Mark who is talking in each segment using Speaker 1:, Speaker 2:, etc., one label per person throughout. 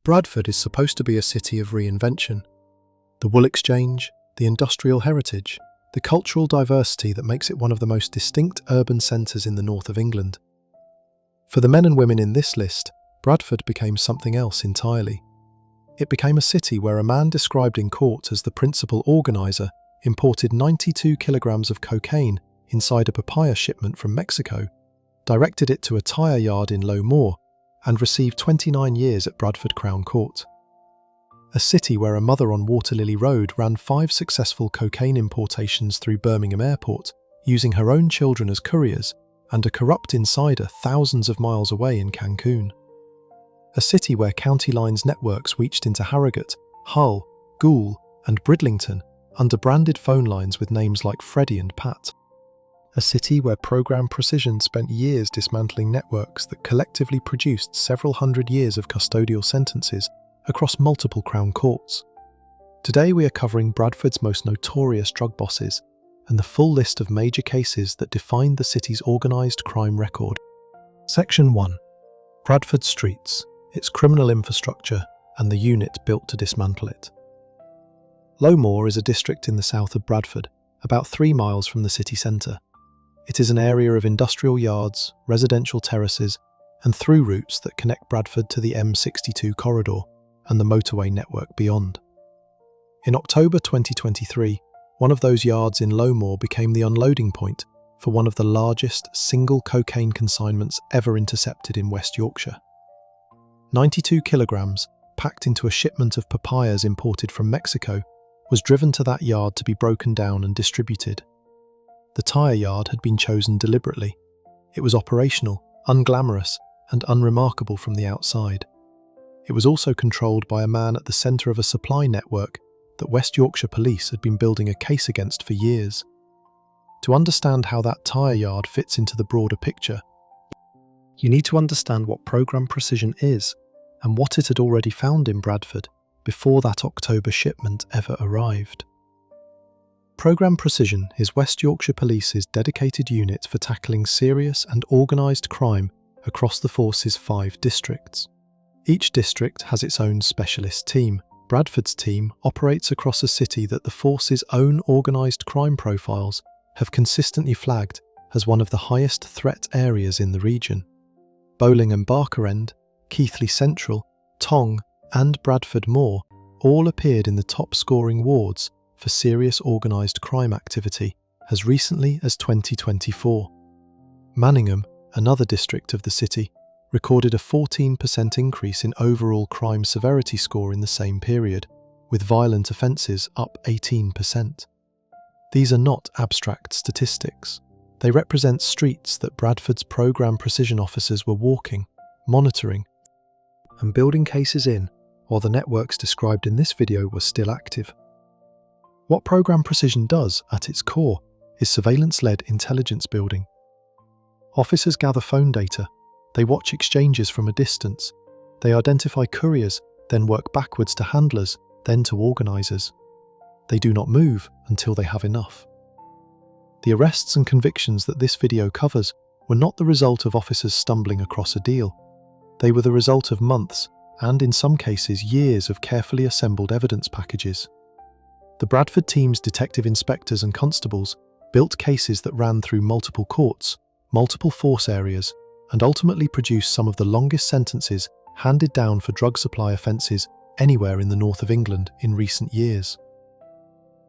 Speaker 1: Bradford is supposed to be a city of reinvention. The wool exchange, the industrial heritage, the cultural diversity that makes it one of the most distinct urban centres in the north of England. For the men and women in this list, Bradford became something else entirely. It became a city where a man described in court as the principal organiser imported 92 kilograms of cocaine inside a papaya shipment from Mexico, directed it to a tyre yard in Low Moor, and received 29 years at Bradford Crown Court. A city where a mother on Waterlily Road ran 5 successful cocaine importations through Birmingham Airport, using her own children as couriers, and a corrupt insider thousands of miles away in Cancun. A city where county lines networks reached into Harrogate, Hull, Goole and Bridlington under branded phone lines with names like Freddie and Pat. A city where Programme Precision spent years dismantling networks that collectively produced several hundred years of custodial sentences across multiple Crown courts. Today we are covering Bradford's most notorious drug bosses and the full list of major cases that defined the city's organised crime record. Section 1. Bradford Streets, its criminal infrastructure and the unit built to dismantle it. Low Moor is a district in the south of Bradford, about 3 miles from the city centre. It is an area of industrial yards, residential terraces and through routes that connect Bradford to the M62 corridor and the motorway network beyond. In October 2023, one of those yards in Low Moor became the unloading point for one of the largest single cocaine consignments ever intercepted in West Yorkshire. 92 kilograms, packed into a shipment of papayas imported from Mexico, was driven to that yard to be broken down and distributed. The tyre yard had been chosen deliberately. It was operational, unglamorous, and unremarkable from the outside. It was also controlled by a man at the centre of a supply network that West Yorkshire Police had been building a case against for years. To understand how that tyre yard fits into the broader picture, you need to understand what Programme Precision is and what it had already found in Bradford before that October shipment ever arrived. Programme Precision is West Yorkshire Police's dedicated unit for tackling serious and organised crime across the force's 5 districts. Each district has its own specialist team. Bradford's team operates across a city that the force's own organised crime profiles have consistently flagged as one of the highest threat areas in the region. Bowling and Barker End, Keighley Central, Tong and Bradford Moor all appeared in the top scoring wards for serious organised crime activity as recently as 2024. Manningham, another district of the city, recorded a 14% increase in overall crime severity score in the same period, with violent offences up 18%. These are not abstract statistics. They represent streets that Bradford's Programme Precision officers were walking, monitoring, and building cases in while the networks described in this video were still active. What Programme Precision does, at its core, is surveillance-led intelligence building. Officers gather phone data, they watch exchanges from a distance, they identify couriers, then work backwards to handlers, then to organisers. They do not move until they have enough. The arrests and convictions that this video covers were not the result of officers stumbling across a deal. They were the result of months, and in some cases years of carefully assembled evidence packages. The Bradford team's detective inspectors and constables built cases that ran through multiple courts, multiple force areas, and ultimately produced some of the longest sentences handed down for drug supply offences anywhere in the north of England in recent years.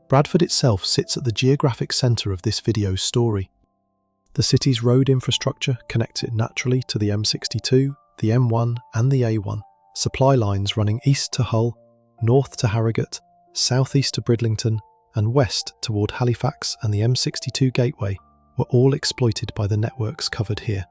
Speaker 1: Bradford itself sits at the geographic centre of this video's story. The city's road infrastructure connects it naturally to the M62, the M1 and the A1, supply lines running east to Hull, north to Harrogate, southeast to Bridlington and west toward Halifax and the M62 gateway were all exploited by the networks covered here.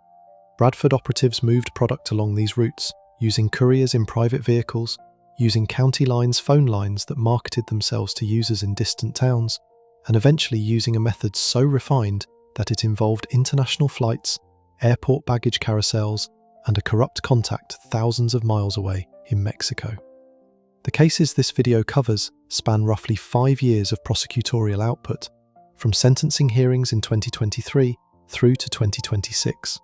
Speaker 1: Bradford operatives moved product along these routes, using couriers in private vehicles, using county lines phone lines that marketed themselves to users in distant towns, and eventually using a method so refined that it involved international flights, airport baggage carousels, and a corrupt contact thousands of miles away in Mexico. The cases this video covers span roughly 5 years of prosecutorial output, from sentencing hearings in 2023 through to 2026.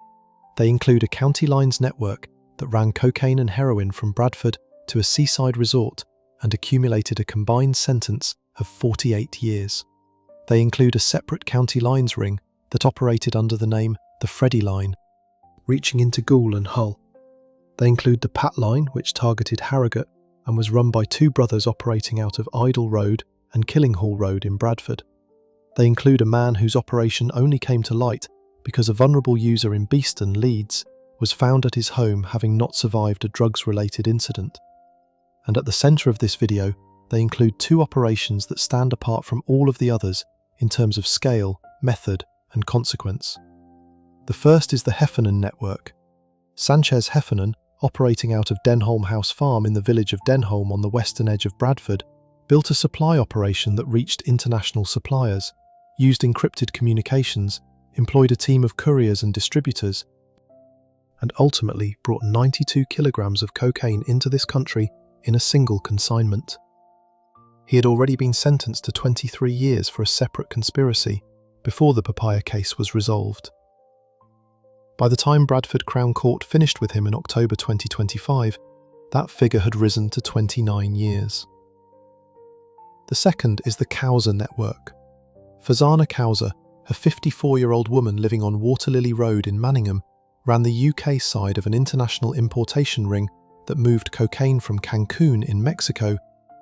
Speaker 1: They include a county lines network that ran cocaine and heroin from Bradford to a seaside resort and accumulated a combined sentence of 48 years. They include a separate county lines ring that operated under the name the Freddie Line, reaching into Goole and Hull. They include the Pat Line, which targeted Harrogate and was run by two brothers operating out of Idle Road and Killinghall Road in Bradford. They include a man whose operation only came to light because a vulnerable user in Beeston, Leeds, was found at his home having not survived a drugs-related incident. And at the centre of this video, they include two operations that stand apart from all of the others in terms of scale, method, and consequence. The first is the Heffernan network. Sanchez Heffernan, operating out of Denholm House Farm in the village of Denholm on the western edge of Bradford, built a supply operation that reached international suppliers, used encrypted communications, employed a team of couriers and distributors, and ultimately brought 92 kilograms of cocaine into this country in a single consignment. He had already been sentenced to 23 years for a separate conspiracy before the papaya case was resolved. By the time Bradford Crown Court finished with him in October 2025, that figure had risen to 29 years. The second is the Cowzer network. Fazana Cowzer, a 54-year-old woman living on Waterlily Road in Manningham, ran the UK side of an international importation ring that moved cocaine from Cancun in Mexico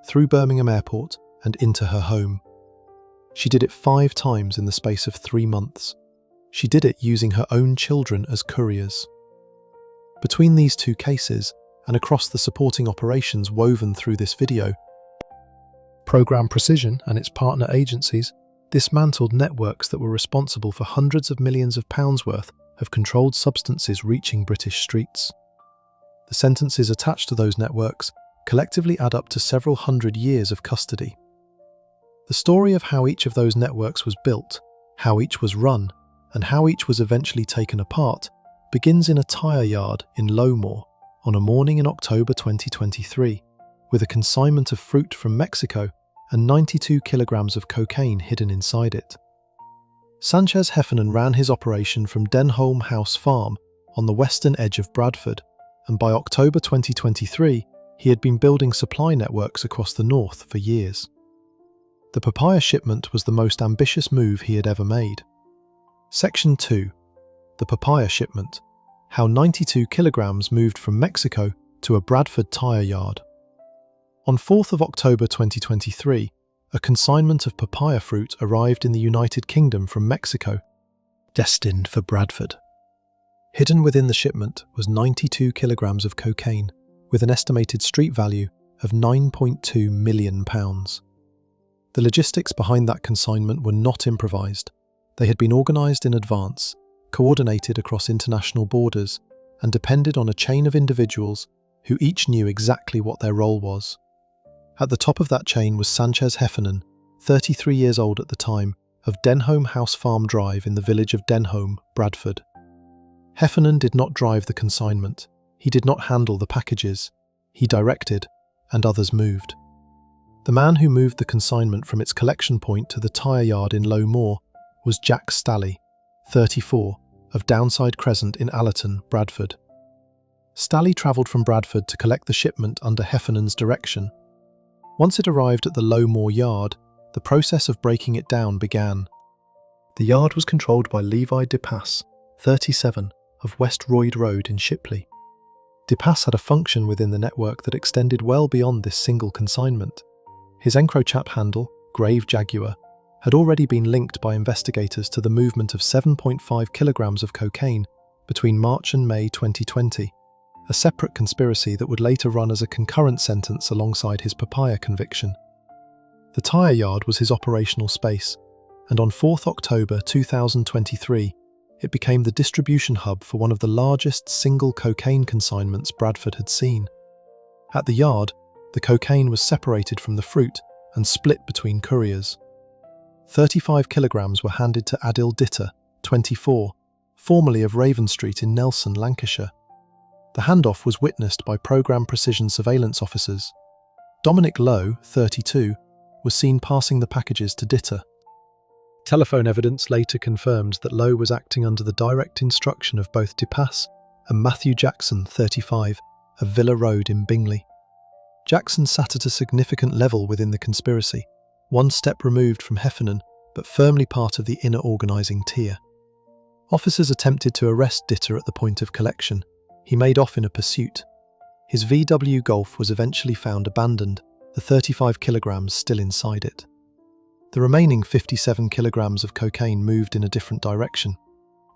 Speaker 1: through Birmingham Airport and into her home. She did it 5 times in the space of 3 months. She did it using her own children as couriers. Between these two cases, and across the supporting operations woven through this video, Programme Precision and its partner agencies dismantled networks that were responsible for hundreds of millions of pounds worth of controlled substances reaching British streets. The sentences attached to those networks collectively add up to several hundred years of custody. The story of how each of those networks was built, how each was run, and how each was eventually taken apart begins in a tyre yard in Lowmore on a morning in October 2023, with a consignment of fruit from Mexico and 92 kilograms of cocaine hidden inside it. Sanchez Heffernan ran his operation from Denholm House Farm on the western edge of Bradford, and by October 2023, he had been building supply networks across the north for years. The papaya shipment was the most ambitious move he had ever made. Section 2. The papaya shipment. How 92 kilograms moved from Mexico to a Bradford tyre yard. On 4th of October 2023, a consignment of papaya fruit arrived in the United Kingdom from Mexico, destined for Bradford. Hidden within the shipment was 92 kilograms of cocaine, with an estimated street value of £9.2 million. The logistics behind that consignment were not improvised. They had been organised in advance, coordinated across international borders, and depended on a chain of individuals who each knew exactly what their role was. At the top of that chain was Sanchez Heffernan, 33 years old at the time, of Denholm House Farm Drive in the village of Denholm, Bradford. Heffernan did not drive the consignment. He did not handle the packages. He directed, and others moved. The man who moved the consignment from its collection point to the tyre yard in Lowmore was Jack Stalley, 34, of Downside Crescent in Allerton, Bradford. Stalley travelled from Bradford to collect the shipment under Heffernan's direction. Once it arrived at the Lowmore yard, the process of breaking it down began. The yard was controlled by Levi DePass, 37, of West Royd Road in Shipley. DePass had a function within the network that extended well beyond this single consignment. His Encrochat handle, Grave Jaguar, had already been linked by investigators to the movement of 7.5 kilograms of cocaine between March and May 2020, a separate conspiracy that would later run as a concurrent sentence alongside his papaya conviction. The tyre yard was his operational space, and on 4th October 2023, it became the distribution hub for one of the largest single cocaine consignments Bradford had seen. At the yard, the cocaine was separated from the fruit and split between couriers. 35 kilograms were handed to Adil Ditter, 24, formerly of Raven Street in Nelson, Lancashire. The handoff was witnessed by Programme Precision surveillance officers. Dominic Lowe, 32, was seen passing the packages to Ditter. Telephone evidence later confirmed that Lowe was acting under the direct instruction of both DePass and Matthew Jackson, 35, of Villa Road in Bingley. Jackson sat at a significant level within the conspiracy, one step removed from Heffernan, but firmly part of the inner organising tier. Officers attempted to arrest Ditter at the point of collection. He made off in a pursuit. His VW Golf was eventually found abandoned, the 35 kilograms still inside it. The remaining 57 kilograms of cocaine moved in a different direction.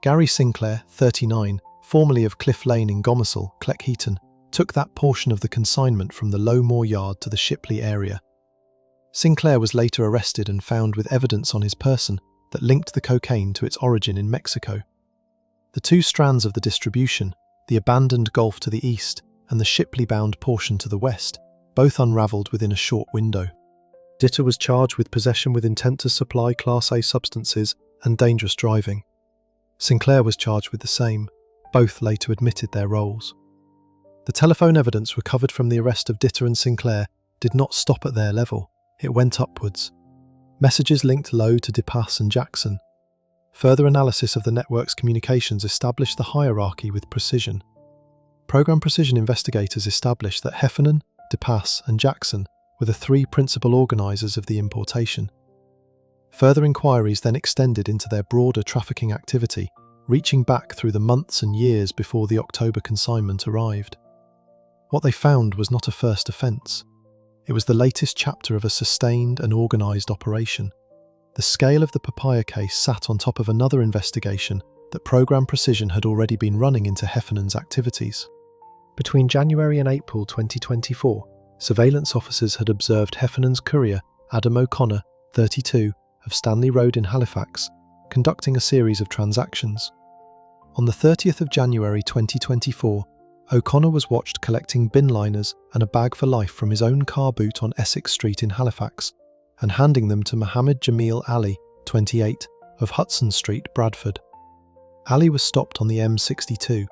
Speaker 1: Gary Sinclair, 39, formerly of Cliff Lane in Gomersall, Cleckheaton, took that portion of the consignment from the Low Moor Yard to the Shipley area. Sinclair was later arrested and found with evidence on his person that linked the cocaine to its origin in Mexico. The two strands of the distribution, the abandoned Gulf to the east and the Shipley-bound portion to the west, both unravelled within a short window. Ditter was charged with possession with intent to supply Class A substances and dangerous driving. Sinclair was charged with the same. Both later admitted their roles. The telephone evidence recovered from the arrest of Ditter and Sinclair did not stop at their level. It went upwards. Messages linked Lowe to DePass and Jackson. Further analysis of the network's communications established the hierarchy with precision. Program Precision investigators established that Heffernan, DePass and Jackson were the three principal organisers of the importation. Further inquiries then extended into their broader trafficking activity, reaching back through the months and years before the October consignment arrived. What they found was not a first offence. It was the latest chapter of a sustained and organised operation. The scale of the papaya case sat on top of another investigation that Program Precision had already been running into Heffernan's activities. Between January and April 2024, surveillance officers had observed Heffernan's courier, Adam O'Connor, 32, of Stanley Road in Halifax, conducting a series of transactions. On the 30th of January 2024, O'Connor was watched collecting bin liners and a bag for life from his own car boot on Essex Street in Halifax and handing them to Mohammed Jamil Ali, 28, of Hudson Street, Bradford. Ali was stopped on the M62.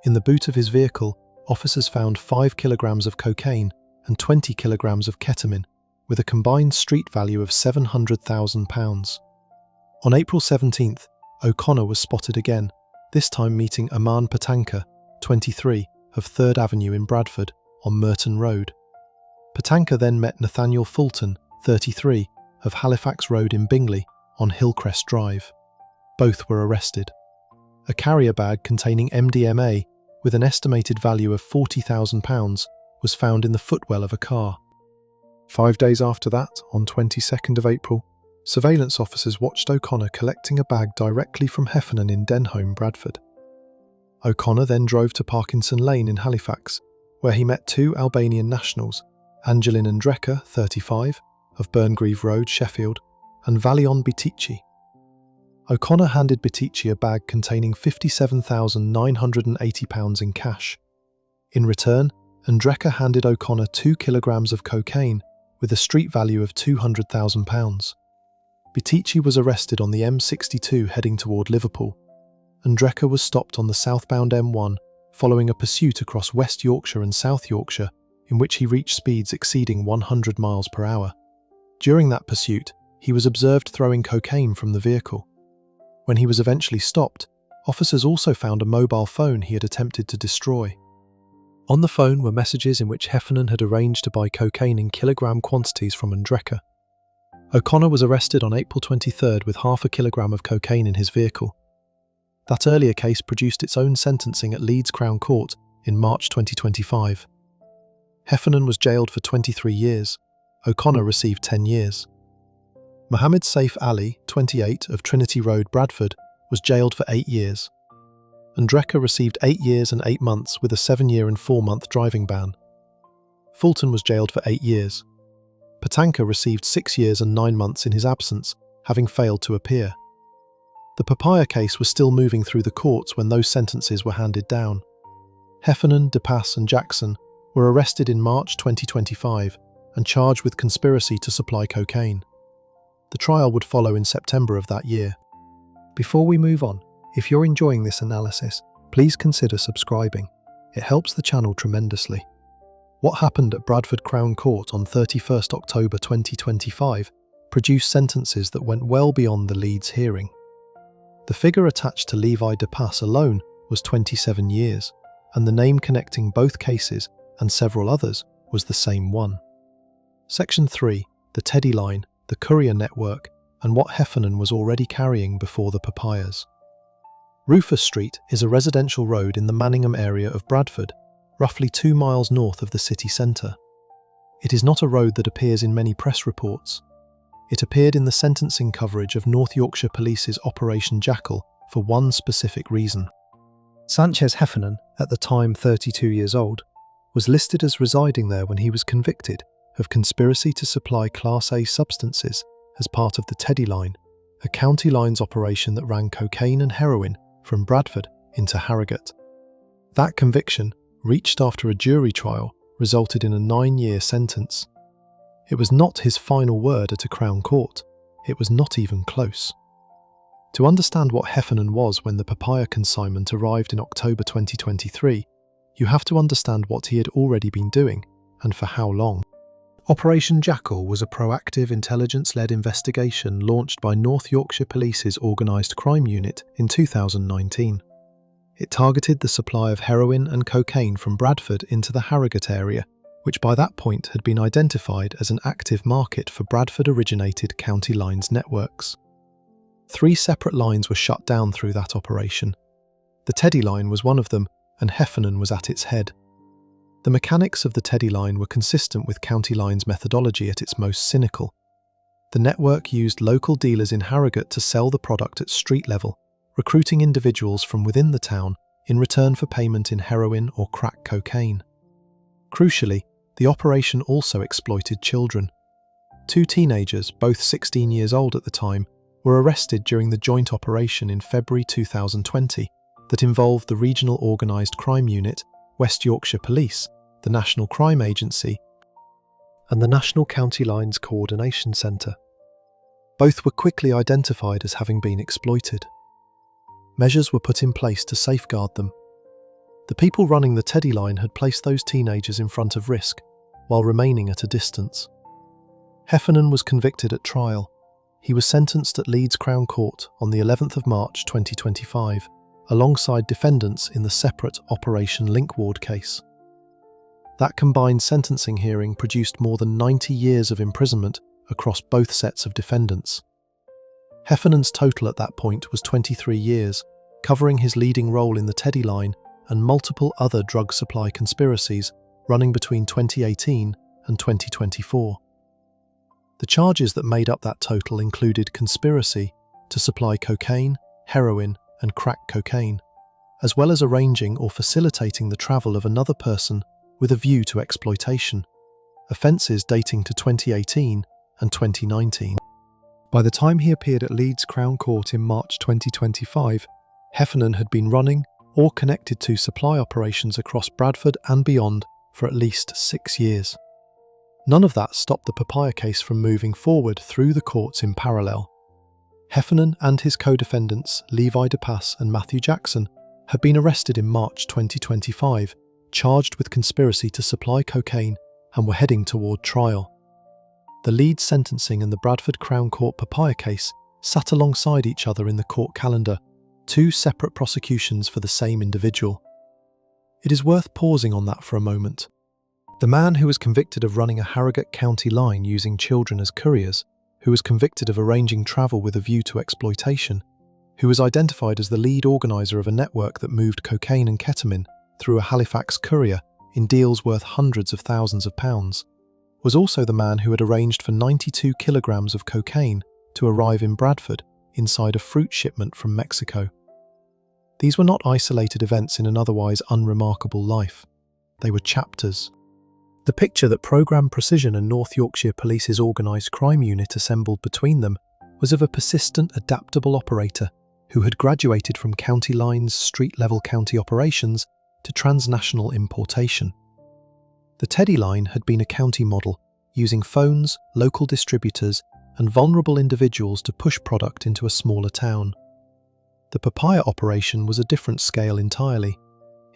Speaker 1: In the boot of his vehicle, officers found 5 kilograms of cocaine and 20 kilograms of ketamine, with a combined street value of £700,000. On April 17th, O'Connor was spotted again, this time meeting Aman Patanka, 23, of 3rd Avenue in Bradford, on Merton Road. Patanka then met Nathaniel Fulton, 33, of Halifax Road in Bingley, on Hillcrest Drive. Both were arrested. A carrier bag containing MDMA, with an estimated value of £40,000, was found in the footwell of a car. 5 days after that, on 22nd of April, surveillance officers watched O'Connor collecting a bag directly from Heffernan in Denholme, Bradford. O'Connor then drove to Parkinson Lane in Halifax, where he met two Albanian nationals, Angelin Andreka, 35, of Burngreave Road, Sheffield, and Valion Bitici. O'Connor handed Bitici a bag containing £57,980 in cash. In return, Andreka handed O'Connor 2 kilograms of cocaine with a street value of £200,000. Bitici was arrested on the M62 heading toward Liverpool. Andreka was stopped on the southbound M1 following a pursuit across West Yorkshire and South Yorkshire in which he reached speeds exceeding 100 miles per hour. During that pursuit, he was observed throwing cocaine from the vehicle. When he was eventually stopped, officers also found a mobile phone he had attempted to destroy. On the phone were messages in which Heffernan had arranged to buy cocaine in kilogram quantities from Andreka. O'Connor was arrested on April 23rd with half a kilogram of cocaine in his vehicle. That earlier case produced its own sentencing at Leeds Crown Court in March 2025. Heffernan was jailed for 23 years. O'Connor received 10 years. Mohammed Saif Ali, 28, of Trinity Road, Bradford, was jailed for 8 years. Andreka received 8 years and 8 months with a 7-year and 4-month driving ban. Fulton was jailed for 8 years. Patanka received 6 years and 9 months in his absence, having failed to appear. The papaya case was still moving through the courts when those sentences were handed down. Heffernan, DePass and Jackson were arrested in March 2025 and charged with conspiracy to supply cocaine. The trial would follow in September of that year. Before we move on, if you're enjoying this analysis, please consider subscribing. It helps the channel tremendously. What happened at Bradford Crown Court on 31st October 2025 produced sentences that went well beyond the Leeds hearing. The figure attached to Levi DePass alone was 27 years, and the name connecting both cases and several others was the same one. Section 3. The Teddy Line, the courier network, and what Heffernan was already carrying before the papayas. Rufus Street is a residential road in the Manningham area of Bradford, roughly 2 miles north of the city centre. It is not a road that appears in many press reports. It appeared in the sentencing coverage of North Yorkshire Police's Operation Jackal for one specific reason. Sanchez Heffernan, at the time 32 years old, was listed as residing there when he was convicted of conspiracy to supply Class A substances as part of the Teddy Line, a county lines operation that ran cocaine and heroin from Bradford into Harrogate. That conviction, reached after a jury trial, resulted in a 9-year sentence. It was not his final word at a Crown Court. It was not even close. To understand what Heffernan was when the papaya consignment arrived in October 2023, you have to understand what he had already been doing, and for how long. Operation Jackal was a proactive intelligence-led investigation launched by North Yorkshire Police's Organised Crime Unit in 2019. It targeted the supply of heroin and cocaine from Bradford into the Harrogate area, which by that point had been identified as an active market for Bradford-originated county lines networks. 3 separate lines were shut down through that operation. The Teddy Line was one of them, and Heffernan was at its head. The mechanics of the Teddy Line were consistent with county lines methodology at its most cynical. The network used local dealers in Harrogate to sell the product at street level, recruiting individuals from within the town in return for payment in heroin or crack cocaine. Crucially, the operation also exploited children. 2 teenagers, both 16 years old at the time, were arrested during the joint operation in February 2020 that involved the Regional Organised Crime Unit, West Yorkshire Police, the National Crime Agency, and the National County Lines Coordination Centre. Both were quickly identified as having been exploited. Measures were put in place to safeguard them. The people running the Teddy Line had placed those teenagers in front of risk, while remaining at a distance. Heffernan was convicted at trial. He was sentenced at Leeds Crown Court on the 11th of March 2025, alongside defendants in the separate Operation Linkward case. That combined sentencing hearing produced more than 90 years of imprisonment across both sets of defendants. Heffernan's total at that point was 23 years, covering his leading role in the Teddy Line and multiple other drug supply conspiracies running between 2018 and 2024. The charges that made up that total included conspiracy to supply cocaine, heroin, and crack cocaine, as well as arranging or facilitating the travel of another person with a view to exploitation, offences dating to 2018 and 2019. By the time he appeared at Leeds Crown Court in March 2025, Heffernan had been running or connected to supply operations across Bradford and beyond for at least 6 years. None of that stopped the papaya case from moving forward through the courts in parallel. Heffernan and his co-defendants, Levi DePass and Matthew Jackson, had been arrested in March 2025, charged with conspiracy to supply cocaine, and were heading toward trial. The Leeds sentencing and the Bradford Crown Court papaya case sat alongside each other in the court calendar, 2 separate prosecutions for the same individual. It is worth pausing on that for a moment. The man who was convicted of running a Harrogate county line using children as couriers, who was convicted of arranging travel with a view to exploitation, who was identified as the lead organiser of a network that moved cocaine and ketamine through a Halifax courier in deals worth hundreds of thousands of pounds, was also the man who had arranged for 92 kilograms of cocaine to arrive in Bradford inside a fruit shipment from Mexico. These were not isolated events in an otherwise unremarkable life. They were chapters. The picture that Programme Precision and North Yorkshire Police's Organised Crime Unit assembled between them was of a persistent, adaptable operator who had graduated from county lines, street-level county operations to transnational importation. The Teddy Line had been a county model, using phones, local distributors, and vulnerable individuals to push product into a smaller town. The papaya operation was a different scale entirely.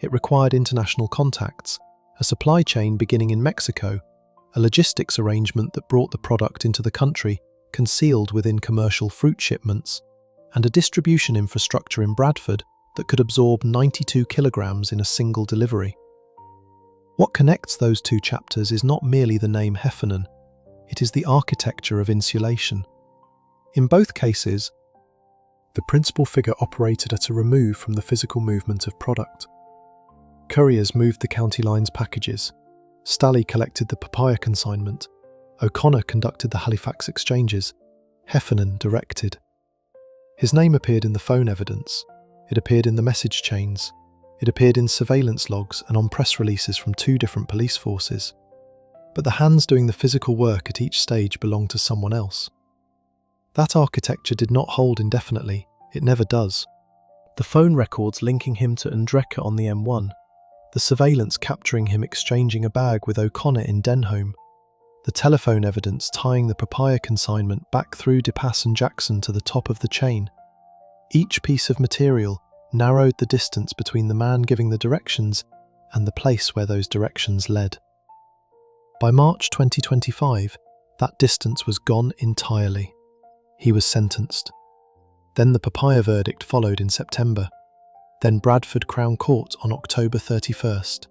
Speaker 1: It required international contacts, a supply chain beginning in Mexico, a logistics arrangement that brought the product into the country, concealed within commercial fruit shipments, and a distribution infrastructure in Bradford that could absorb 92 kilograms in a single delivery. What connects those two chapters is not merely the name Heffernan, it is the architecture of insulation. In both cases, the principal figure operated at a remove from the physical movement of product. Couriers moved the county line's packages. Stalley collected the papaya consignment. O'Connor conducted the Halifax exchanges. Heffernan directed. His name appeared in the phone evidence. It appeared in the message chains. It appeared in surveillance logs and on press releases from two different police forces. But the hands doing the physical work at each stage belonged to someone else. That architecture did not hold indefinitely. It never does. The phone records linking him to Ndreka on the M1. The surveillance capturing him exchanging a bag with O'Connor in Denholm. The telephone evidence tying the papaya consignment back through DePass and Jackson to the top of the chain. Each piece of material narrowed the distance between the man giving the directions and the place where those directions led. By March 2025, that distance was gone entirely. He was sentenced. Then the papaya verdict followed in September. Then Bradford Crown Court on October 31st.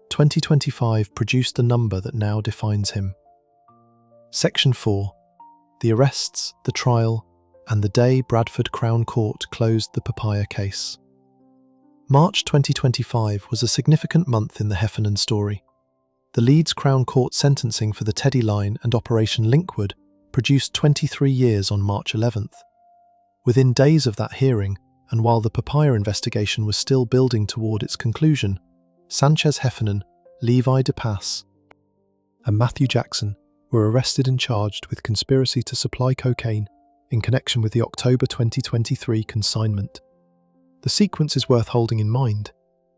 Speaker 1: 2025 produced the number that now defines him. Section 4. The arrests, the trial, and the day Bradford Crown Court closed the papaya case. March 2025 was a significant month in the Heffernan story. The Leeds Crown Court sentencing for the Teddy Line and Operation Linkwood produced 23 years on March 11th. Within days of that hearing, and while the papaya investigation was still building toward its conclusion, Sanchez Heffernan, Levi DePass, and Matthew Jackson were arrested and charged with conspiracy to supply cocaine in connection with the October 2023 consignment. The sequence is worth holding in mind.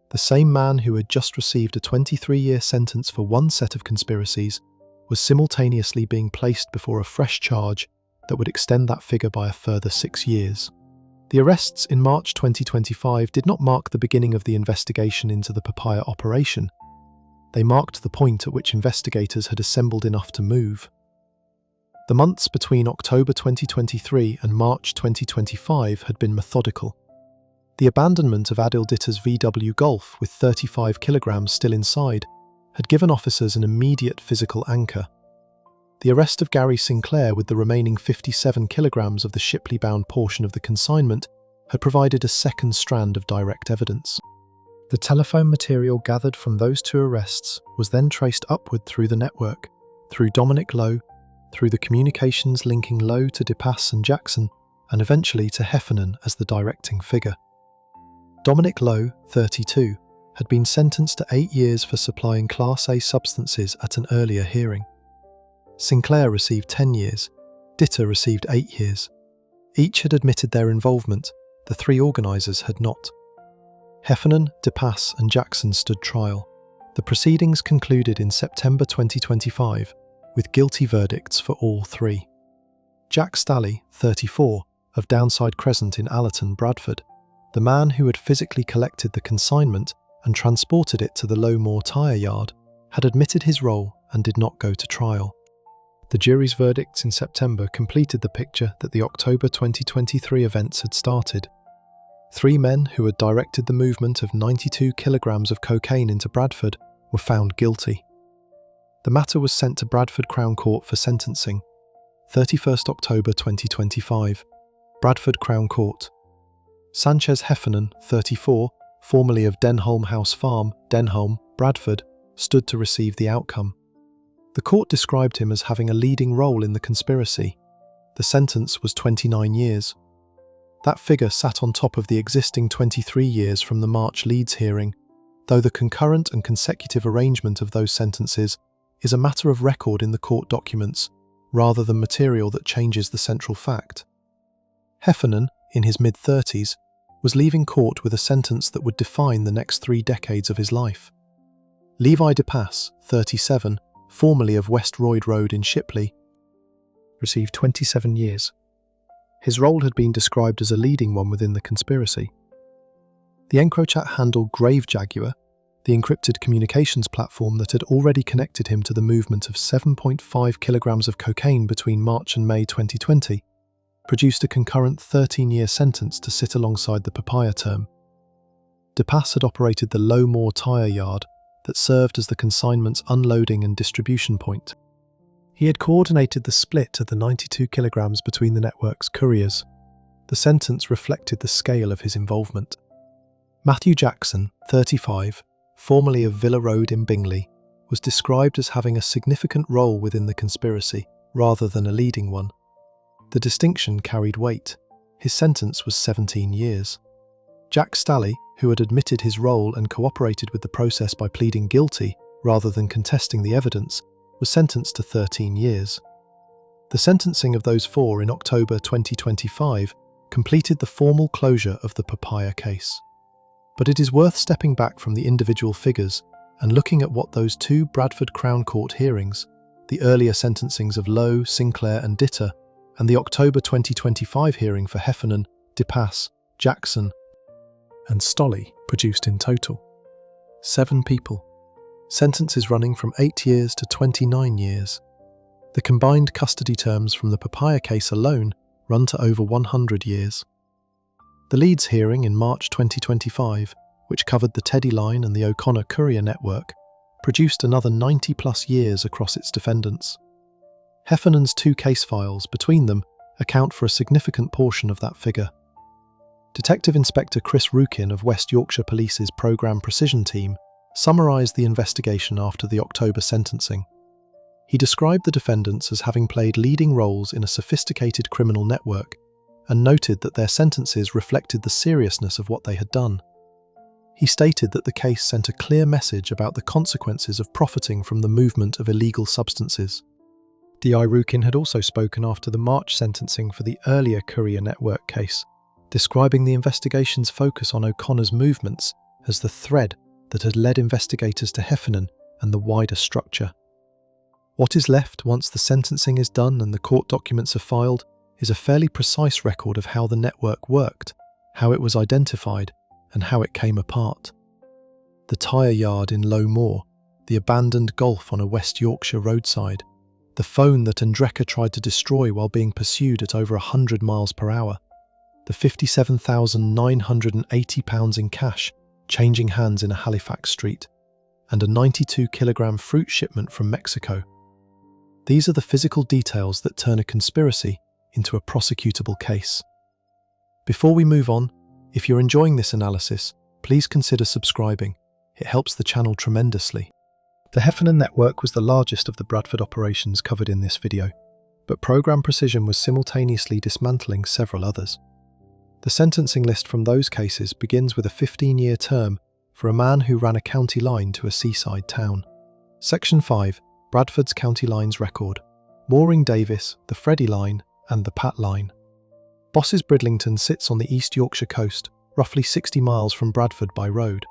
Speaker 1: The same man who had just received a 23-year sentence for one set of conspiracies was simultaneously being placed before a fresh charge that would extend that figure by a further 6 years. The arrests in March 2025 did not mark the beginning of the investigation into the papaya operation. They marked the point at which investigators had assembled enough to move. The months between October 2023 and March 2025 had been methodical. The abandonment of Adil Ditter's VW Golf with 35 kilograms still inside had given officers an immediate physical anchor. The arrest of Gary Sinclair with the remaining 57 kilograms of the Shipley-bound portion of the consignment had provided a second strand of direct evidence. The telephone material gathered from those two arrests was then traced upward through the network, through Dominic Lowe, through the communications linking Lowe to DePass and Jackson, and eventually to Heffernan as the directing figure. Dominic Lowe, 32, had been sentenced to 8 years for supplying Class A substances at an earlier hearing. Sinclair received 10 years, Ditter received 8 years. Each had admitted their involvement, the 3 organisers had not. Heffernan, DePass and Jackson stood trial. The proceedings concluded in September 2025, with guilty verdicts for all 3. Jack Stalley, 34, of Downside Crescent in Allerton, Bradford, the man who had physically collected the consignment and transported it to the Lowmore tyre yard, had admitted his role and did not go to trial. The jury's verdicts in September completed the picture that the October 2023 events had started. 3 men who had directed the movement of 92 kilograms of cocaine into Bradford were found guilty. The matter was sent to Bradford Crown Court for sentencing. 31st October 2025. Bradford Crown Court. Sanchez Heffernan, 34, formerly of Denholm House Farm, Denholm, Bradford, stood to receive the outcome. The court described him as having a leading role in the conspiracy. The sentence was 29 years. That figure sat on top of the existing 23 years from the March Leeds hearing, though the concurrent and consecutive arrangement of those sentences is a matter of record in the court documents, rather than material that changes the central fact. Heffernan, in his mid-30s, was leaving court with a sentence that would define the next 3 decades of his life. Levi DePass, 37, formerly of West Royd Road in Shipley, received 27 years. His role had been described as a leading one within the conspiracy. The EncroChat handled Grave Jaguar, the encrypted communications platform that had already connected him to the movement of 7.5 kilograms of cocaine between March and May 2020, produced a concurrent 13-year sentence to sit alongside the papaya term. DePass had operated the Lowmore tyre yard, that served as the consignment's unloading and distribution point. He had coordinated the split of the 92 kilograms between the network's couriers. The sentence reflected the scale of his involvement. Matthew Jackson, 35, formerly of Villa Road in Bingley, was described as having a significant role within the conspiracy, rather than a leading one. The distinction carried weight. His sentence was 17 years. Jack Stalley, who had admitted his role and cooperated with the process by pleading guilty rather than contesting the evidence, was sentenced to 13 years. The sentencing of those four in October 2025 completed the formal closure of the papaya case. But it is worth stepping back from the individual figures and looking at what those two Bradford Crown Court hearings, the earlier sentencings of Lowe, Sinclair and Ditter, and the October 2025 hearing for Heffernan, DePass, Jackson and Stolley produced in total. 7 people. Sentences running from 8 years to 29 years. The combined custody terms from the papaya case alone run to over 100 years. The Leeds hearing in March 2025, which covered the Teddy Line and the O'Connor Courier network, produced another 90-plus years across its defendants. Heffernan's 2 case files between them account for a significant portion of that figure. Detective Inspector Chris Rukin of West Yorkshire Police's Programme Precision team summarised the investigation after the October sentencing. He described the defendants as having played leading roles in a sophisticated criminal network and noted that their sentences reflected the seriousness of what they had done. He stated that the case sent a clear message about the consequences of profiting from the movement of illegal substances. D.I. Rukin had also spoken after the March sentencing for the earlier Courier Network case, describing the investigation's focus on O'Connor's movements as the thread that had led investigators to Heffernan and the wider structure. What is left once the sentencing is done and the court documents are filed is a fairly precise record of how the network worked, how it was identified, and how it came apart. The tyre yard in Low Moor, the abandoned golf on a West Yorkshire roadside, the phone that Andreka tried to destroy while being pursued at over 100 miles per hour, the £57,980 in cash changing hands in a Halifax street, and a 92-kilogram fruit shipment from Mexico. These are the physical details that turn a conspiracy into a prosecutable case. Before we move on, if you're enjoying this analysis, please consider subscribing. It helps the channel tremendously. The Heffernan network was the largest of the Bradford operations covered in this video, but Programme Precision was simultaneously dismantling several others. The sentencing list from those cases begins with a 15-year term for a man who ran a county line to a seaside town. Section 5, Bradford's county lines record. Mooring Davis, the Freddie line, and the Pat line. Bosses Bridlington sits on the East Yorkshire coast, roughly 60 miles from Bradford by road.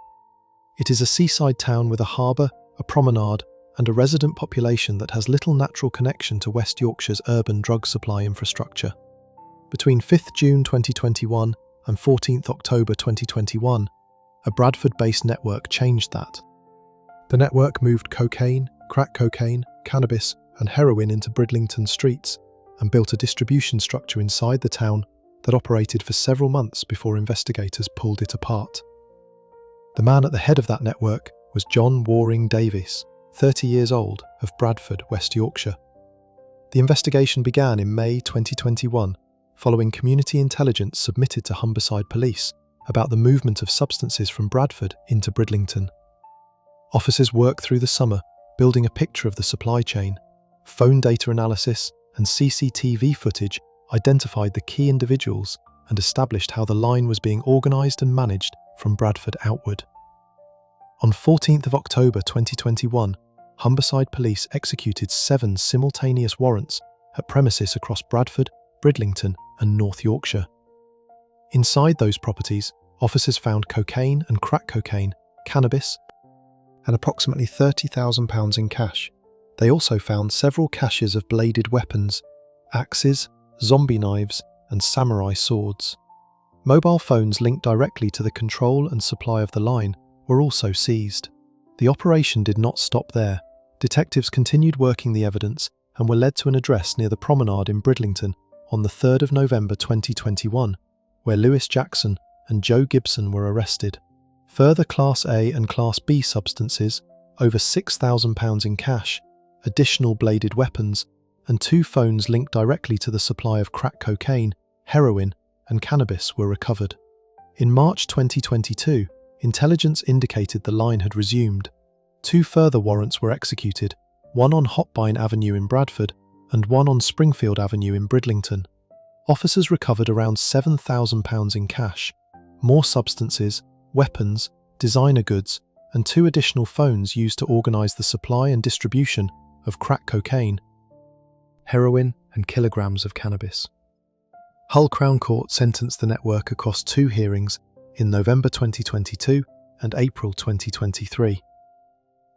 Speaker 1: It is a seaside town with a harbour, a promenade, and a resident population that has little natural connection to West Yorkshire's urban drug supply infrastructure. Between 5th June 2021 and 14th October 2021, a Bradford-based network changed that. The network moved cocaine, crack cocaine, cannabis, and heroin into Bridlington streets and built a distribution structure inside the town that operated for several months before investigators pulled it apart. The man at the head of that network was John Waring Davies, 30 years old, of Bradford, West Yorkshire. The investigation began in May 2021, following community intelligence submitted to Humberside Police about the movement of substances from Bradford into Bridlington. Officers worked through the summer, building a picture of the supply chain. Phone data analysis and CCTV footage identified the key individuals and established how the line was being organised and managed from Bradford outward. On 14th of October 2021, Humberside Police executed 7 simultaneous warrants at premises across Bradford, Bridlington and North Yorkshire. Inside those properties, officers found cocaine and crack cocaine, cannabis, and approximately £30,000 in cash. They also found several caches of bladed weapons, axes, zombie knives, and samurai swords. Mobile phones linked directly to the control and supply of the line were also seized. The operation did not stop there. Detectives continued working the evidence and were led to an address near the promenade in Bridlington on the 3rd of November 2021, where Lewis Jackson and Joe Gibson were arrested. Further Class A and Class B substances, over £6,000 in cash, additional bladed weapons, and 2 phones linked directly to the supply of crack cocaine, heroin, and cannabis were recovered. In March 2022, intelligence indicated the line had resumed. 2 further warrants were executed, one on Hotbine Avenue in Bradford and one on Springfield Avenue in Bridlington. Officers recovered around £7,000 in cash, more substances, weapons, designer goods, and 2 additional phones used to organise the supply and distribution of crack cocaine, heroin, and kilograms of cannabis. Hull Crown Court sentenced the network across 2 hearings in November 2022 and April 2023.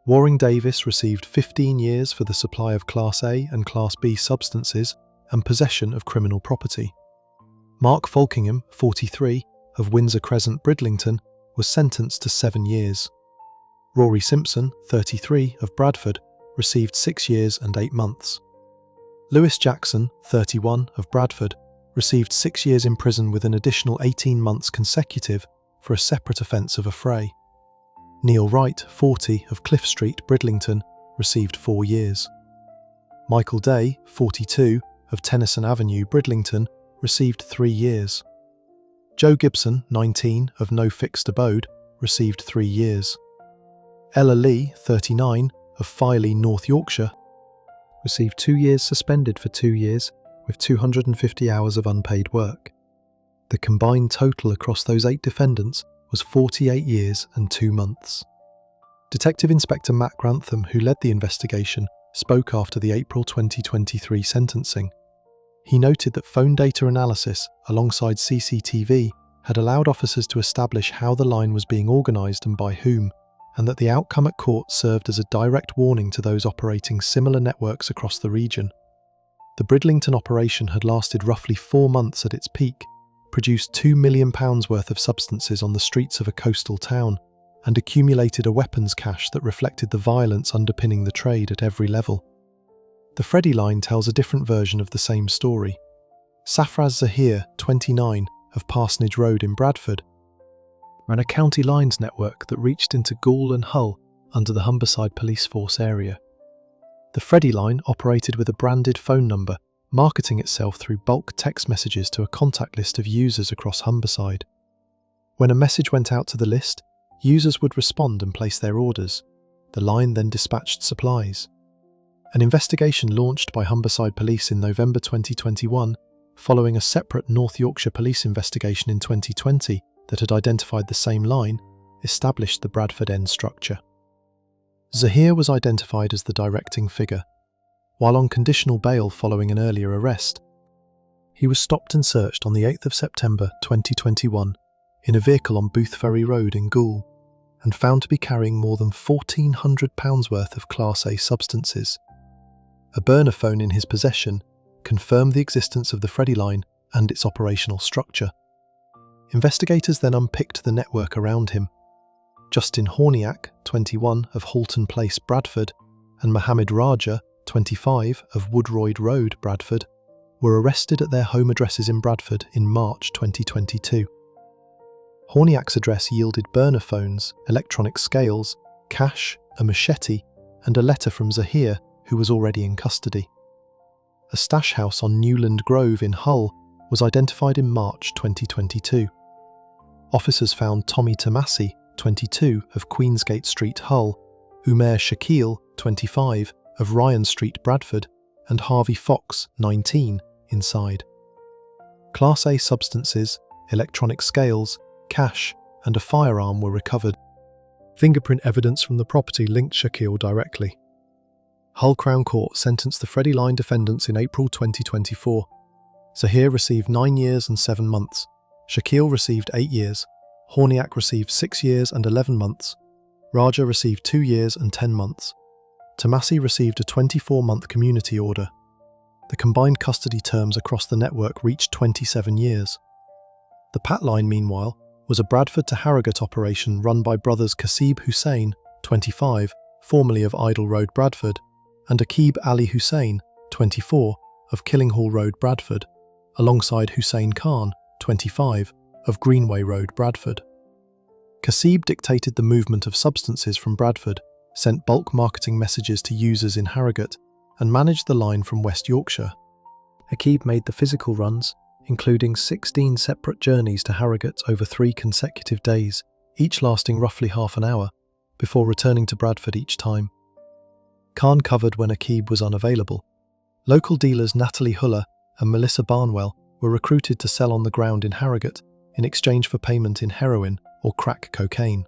Speaker 1: Waring Davis received 15 years for the supply of Class A and Class B substances and possession of criminal property. Mark Folkingham, 43, of Windsor Crescent, Bridlington, was sentenced to 7 years. Rory Simpson, 33, of Bradford, received 6 years and 8 months. Lewis Jackson, 31, of Bradford, received 6 years in prison with an additional 18 months consecutive for a separate offence of affray. Neil Wright, 40, of Cliff Street, Bridlington, received 4 years. Michael Day, 42, of Tennyson Avenue, Bridlington, received 3 years. Joe Gibson, 19, of No Fixed Abode, received 3 years. Ella Lee, 39, of Filey, North Yorkshire, received 2 years suspended for 2 years with 250 hours of unpaid work. The combined total across those 8 defendants was 48 years and 2 months. Detective Inspector Matt Grantham, who led the investigation, spoke after the April 2023 sentencing. He noted that phone data analysis, alongside CCTV, had allowed officers to establish how the line was being organised and by whom, and that the outcome at court served as a direct warning to those operating similar networks across the region. The Bridlington operation had lasted roughly 4 months at its peak, produced £2 million worth of substances on the streets of a coastal town, and accumulated a weapons cache that reflected the violence underpinning the trade at every level. The Freddie line tells a different version of the same story. Safraz Zahir, 29, of Parsonage Road in Bradford, ran a county lines network that reached into Goole and Hull under the Humberside Police Force area. The Freddie line operated with a branded phone number, marketing itself through bulk text messages to a contact list of users across Humberside. When a message went out to the list, users would respond and place their orders. The line then dispatched supplies. An investigation launched by Humberside Police in November 2021, following a separate North Yorkshire Police investigation in 2020 that had identified the same line, established the Bradford end structure. Zahir was identified as the directing figure. While on conditional bail following an earlier arrest, he was stopped and searched on the 8th of September 2021 in a vehicle on Boothferry Road in Goole, and found to be carrying more than £1,400 worth of Class A substances. A burner phone in his possession confirmed the existence of the Freddie line and its operational structure. Investigators then unpicked the network around him. Justin Horniak, 21, of Halton Place, Bradford, and Mohammed Raja, 25, of Woodroyd Road, Bradford, were arrested at their home addresses in Bradford in March 2022. Horniak's address yielded burner phones, electronic scales, cash, a machete, and a letter from Zahir, who was already in custody. A stash house on Newland Grove in Hull was identified in March 2022. Officers found Tommy Tomasi, 22, of Queensgate Street, Hull, Umair Shakil, 25, of Ryan Street, Bradford, and Harvey Fox, 19, inside. Class A substances, electronic scales, cash, and a firearm were recovered. Fingerprint evidence from the property linked Shakil directly. Hull Crown Court sentenced the Freddie line defendants in April 2024. Zahir received 9 years and 7 months. Shakil received 8 years. Horniak received 6 years and 11 months. Raja received 2 years and 10 months. Tomasi received a 24-month community order. The combined custody terms across the network reached 27 years. The Pat line, meanwhile, was a Bradford to Harrogate operation run by brothers Kasib Hussain, 25, formerly of Idle Road, Bradford, and Akib Ali Hussain, 24, of Killinghall Road, Bradford, alongside Hussain Khan, 25, of Greenway Road, Bradford. Kasib dictated the movement of substances from Bradford, sent bulk marketing messages to users in Harrogate, and managed the line from West Yorkshire. Aqib made the physical runs, including 16 separate journeys to Harrogate over 3 consecutive days, each lasting roughly half an hour, before returning to Bradford each time. Khan covered when Aqib was unavailable. Local dealers Natalie Huller and Melissa Barnwell were recruited to sell on the ground in Harrogate in exchange for payment in heroin or crack cocaine.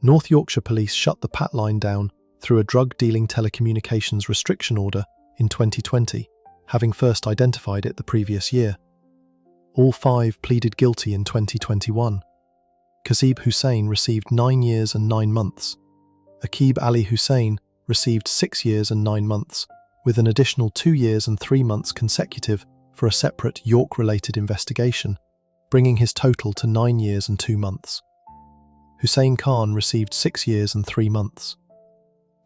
Speaker 1: North Yorkshire Police shut the Pat line down through a drug-dealing telecommunications restriction order in 2020, having first identified it the previous year. All 5 pleaded guilty in 2021. Kasib Hussain received 9 years and 9 months. Aqib Ali Hussain received 6 years and 9 months, with an additional 2 years and 3 months consecutive for a separate York-related investigation, bringing his total to 9 years and 2 months. Hussain Khan received 6 years and 3 months.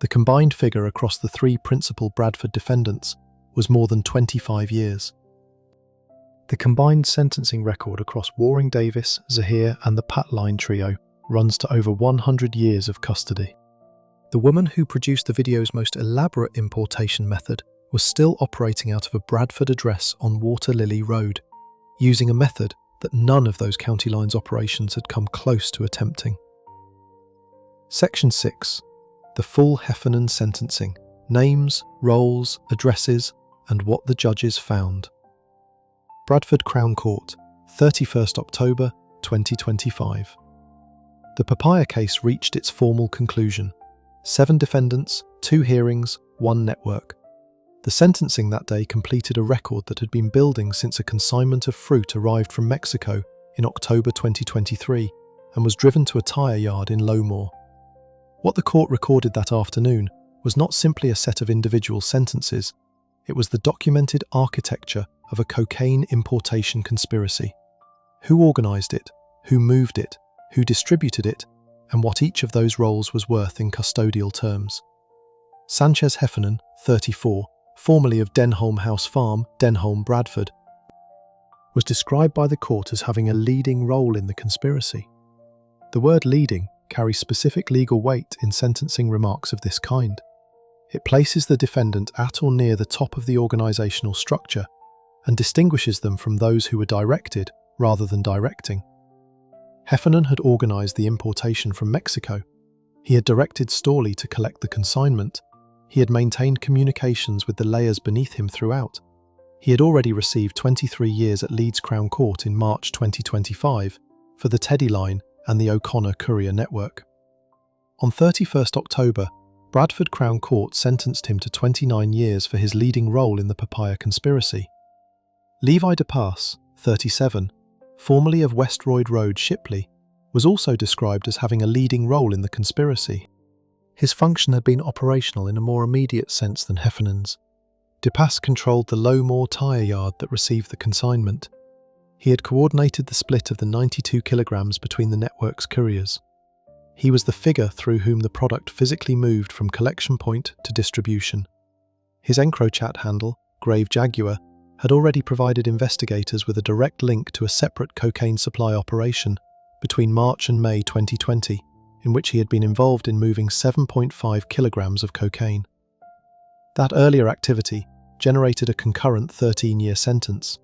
Speaker 1: The combined figure across the 3 principal Bradford defendants was more than 25 years. The combined sentencing record across Waring Davis, Zahir and the Pat line trio runs to over 100 years of custody. The woman who produced the video's most elaborate importation method was still operating out of a Bradford address on Water Lily Road, using a method that none of those county lines operations had come close to attempting. Section 6. The full Heffernan sentencing. Names, roles, addresses, and what the judges found. Bradford Crown Court, 31st October 2025. The papaya case reached its formal conclusion. 7 defendants, 2 hearings, 1 network. The sentencing that day completed a record that had been building since a consignment of fruit arrived from Mexico in October 2023 and was driven to a tyre yard in Lowmore. What the court recorded that afternoon was not simply a set of individual sentences, it was the documented architecture of a cocaine importation conspiracy. Who organised it, who moved it, who distributed it, and what each of those roles was worth in custodial terms. Sanchez Heffernan, 34, formerly of Denholm House Farm, Denholm, Bradford, was described by the court as having a leading role in the conspiracy. The word leading carries specific legal weight in sentencing remarks of this kind. It places the defendant at or near the top of the organisational structure and distinguishes them from those who were directed rather than directing. Heffernan had organised the importation from Mexico. He had directed Storley to collect the consignment. He had maintained communications with the layers beneath him throughout. He had already received 23 years at Leeds Crown Court in March 2025 for the Teddy Line and the O'Connor Courier Network. On 31st October, Bradford Crown Court sentenced him to 29 years for his leading role in the papaya conspiracy. Levi de Pass, 37, formerly of Westroyd Road, Shipley, was also described as having a leading role in the conspiracy. His function had been operational in a more immediate sense than Heffernan's. De Pass controlled the Lowmore tyre yard that received the consignment. He had coordinated the split of the 92 kilograms between the network's couriers. He was the figure through whom the product physically moved from collection point to distribution. His EncroChat handle, Grave Jaguar, had already provided investigators with a direct link to a separate cocaine supply operation between March and May 2020, in which he had been involved in moving 7.5 kilograms of cocaine. That earlier activity generated a concurrent 13-year sentence.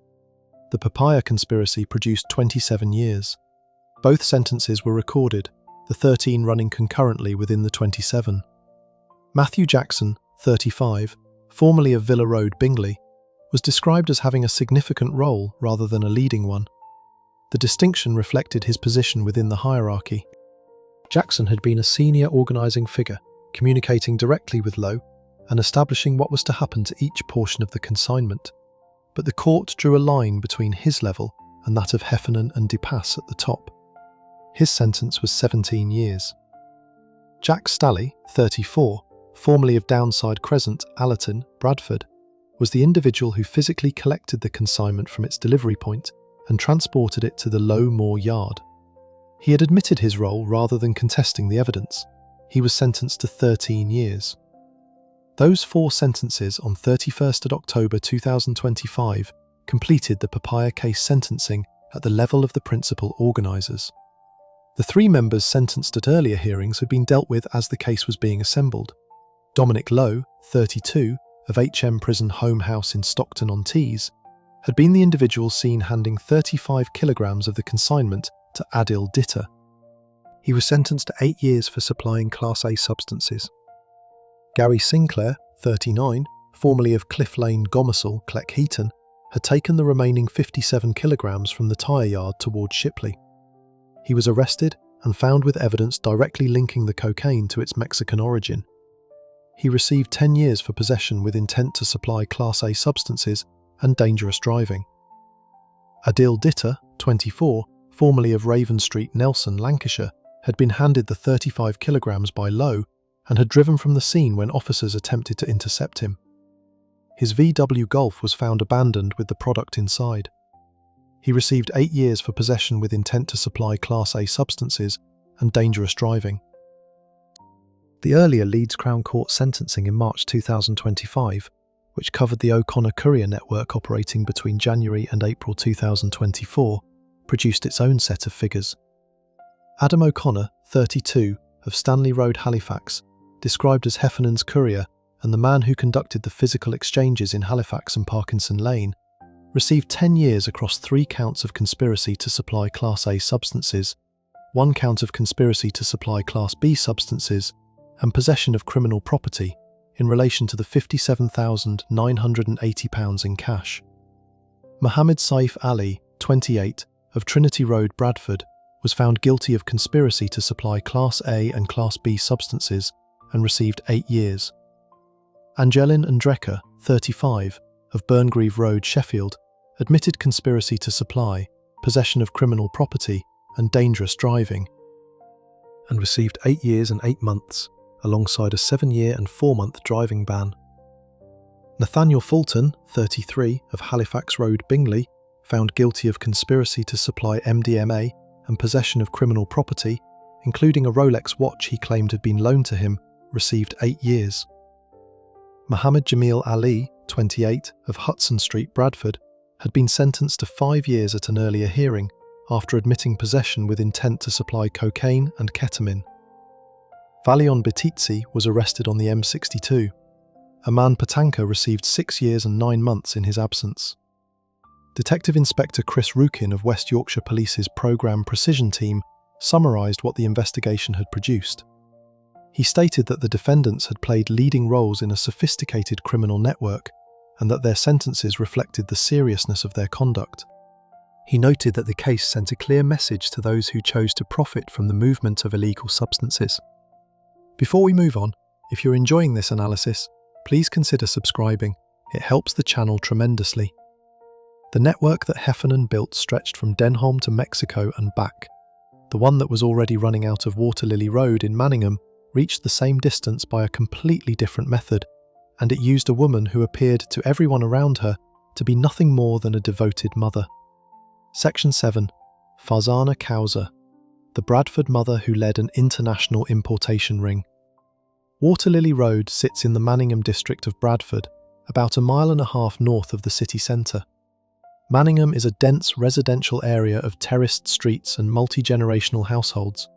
Speaker 1: The papaya conspiracy produced 27 years. Both sentences were recorded, the 13 running concurrently within the 27. Matthew Jackson, 35, formerly of Villa Road, Bingley, was described as having a significant role rather than a leading one. The distinction reflected his position within the hierarchy. Jackson had been a senior organising figure, communicating directly with Lowe and establishing what was to happen to each portion of the consignment. But the court drew a line between his level and that of Heffernan and De Pass at the top. His sentence was 17 years. Jack Stalley, 34, formerly of Downside Crescent, Allerton, Bradford, was the individual who physically collected the consignment from its delivery point and transported it to the Lowmore yard. He had admitted his role rather than contesting the evidence. He was sentenced to 13 years. Those 4 sentences on 31st October 2025 completed the papaya case sentencing at the level of the principal organisers. The The three members sentenced at earlier hearings had been dealt with as the case was being assembled. Dominic Lowe, 32, of HM Prison Home House in Stockton-on-Tees, had been the individual seen handing 35 kilograms of the consignment to Adil Ditter. He was sentenced to 8 years for supplying Class A substances. Gary Sinclair, 39, formerly of Cliff Lane Gomersall, Cleckheaton, had taken the remaining 57 kilograms from the tyre yard towards Shipley. He was arrested and found with evidence directly linking the cocaine to its Mexican origin. He received 10 years for possession with intent to supply Class A substances and dangerous driving. Adil Ditter, 24, formerly of Raven Street, Nelson, Lancashire, had been handed the 35 kilograms by Lowe and had driven from the scene when officers attempted to intercept him. His VW Golf was found abandoned with the product inside. He received 8 years for possession with intent to supply Class A substances and dangerous driving. The earlier Leeds Crown Court sentencing in March 2025, which covered the O'Connor Courier network operating between January and April 2024, produced its own set of figures. Adam O'Connor, 32, of Stanley Road, Halifax, described as Heffernan's courier and the man who conducted the physical exchanges in Halifax and Parkinson Lane, received 10 years across 3 counts of conspiracy to supply Class A substances, 1 count of conspiracy to supply Class B substances, and possession of criminal property in relation to the £57,980 in cash. Mohammed Saif Ali, 28, of Trinity Road, Bradford, was found guilty of conspiracy to supply Class A and Class B substances and received 8 years. Angelin Andreka, 35, of Burngreave Road, Sheffield, admitted conspiracy to supply, possession of criminal property, and dangerous driving, and received 8 years and 8 months, alongside a 7-year and 4-month driving ban. Nathaniel Fulton, 33, of Halifax Road, Bingley, found guilty of conspiracy to supply MDMA and possession of criminal property, including a Rolex watch he claimed had been loaned to him, received 8 years. Mohammed Jamil Ali, 28, of Hudson Street, Bradford, had been sentenced to 5 years at an earlier hearing after admitting possession with intent to supply cocaine and ketamine. Valion Betitsi was arrested on the M62. Aman Patanka received 6 years and 9 months in his absence. Detective Inspector Chris Rukin of West Yorkshire Police's Programme Precision Team summarised what the investigation had produced. He stated that the defendants had played leading roles in a sophisticated criminal network and that their sentences reflected the seriousness of their conduct. He noted that the case sent a clear message to those who chose to profit from the movement of illegal substances. Before we move on, if you're enjoying this analysis, please consider subscribing. It helps the channel tremendously. The network that Heffernan built stretched from Denholm to Mexico and back. The one that was already running out of Waterlily Road in Manningham reached the same distance by a completely different method, and it used a woman who appeared to everyone around her to be nothing more than a devoted mother. Section 7. Fazana Cowzer, the Bradford mother who led an international importation ring. Waterlily Road sits in the Manningham district of Bradford, about 1.5 miles north of the city centre. Manningham is a dense residential area of terraced streets and multi-generational households,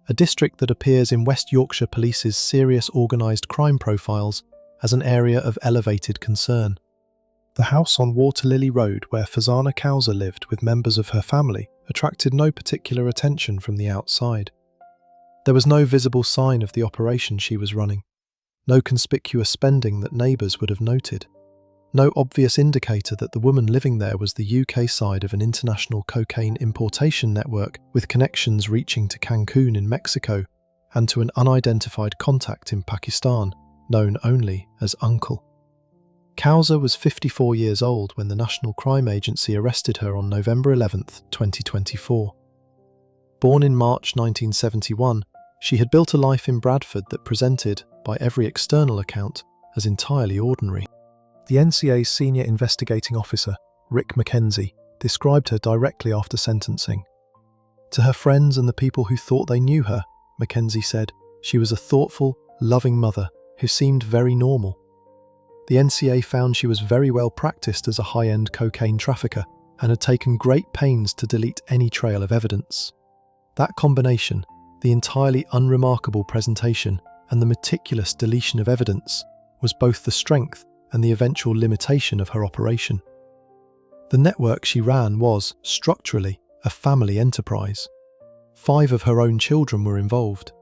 Speaker 1: a district that appears in West Yorkshire Police's serious organised crime profiles as an area of elevated concern. The house on Waterlily Road where Fazana Cowzer lived with members of her family attracted no particular attention from the outside. There was no visible sign of the operation she was running, no conspicuous spending that neighbours would have noted, no obvious indicator that the woman living there was the UK side of an international cocaine importation network with connections reaching to Cancun in Mexico and to an unidentified contact in Pakistan, known only as Uncle. Cowzer was 54 years old when the National Crime Agency arrested her on November 11, 2024. Born in March 1971, she had built a life in Bradford that presented, by every external account, as entirely ordinary. The NCA's senior investigating officer, Rick Mackenzie, described her directly after sentencing. To her friends and the people who thought they knew her, Mackenzie said, she was a thoughtful, loving mother who seemed very normal. The NCA found she was very well practiced as a high-end cocaine trafficker and had taken great pains to delete any trail of evidence. That combination, the entirely unremarkable presentation and the meticulous deletion of evidence, was both the strength and the eventual limitation of her operation. The network she ran was, structurally, a family enterprise. 5 of her own children were involved.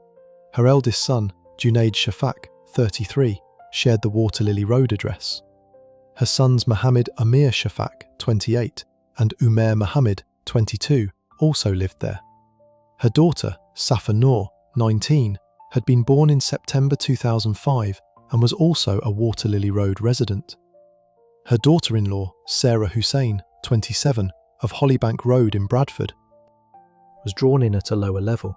Speaker 1: Her eldest son, Junaid Shafak, 33, shared the Water Lily Road address. Her sons Mohammed Amir Shafak, 28, and Umair Mohammed, 22, also lived there. Her daughter, Safa Noor, 19, had been born in September 2005 and was also a Water Lily Road resident. Her daughter-in-law, Sarah Hussein, 27, of Hollybank Road in Bradford, was drawn in at a lower level.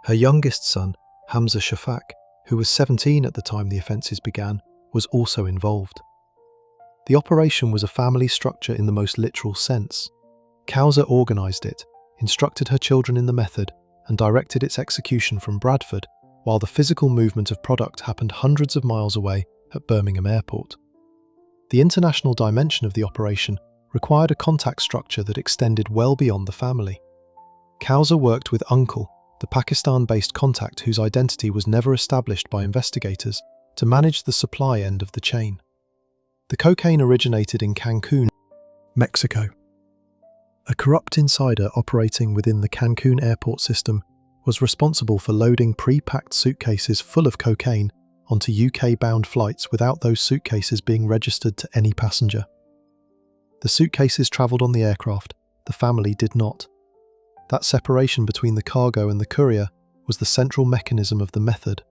Speaker 1: Her youngest son, Hamza Shafak, who was 17 at the time the offences began, was also involved. The operation was a family structure in the most literal sense. Cowzer organised it, instructed her children in the method, and directed its execution from Bradford, while the physical movement of product happened hundreds of miles away at Birmingham Airport. The international dimension of the operation required a contact structure that extended well beyond the family. Cowzer worked with Uncle, the Pakistan-based contact whose identity was never established by investigators, to manage the supply end of the chain. The cocaine originated in Cancun, Mexico. A corrupt insider operating within the Cancun airport system was responsible for loading pre-packed suitcases full of cocaine onto UK-bound flights without those suitcases being registered to any passenger. The suitcases travelled on the aircraft, the family did not. That separation between the cargo and the courier was the central mechanism of the method.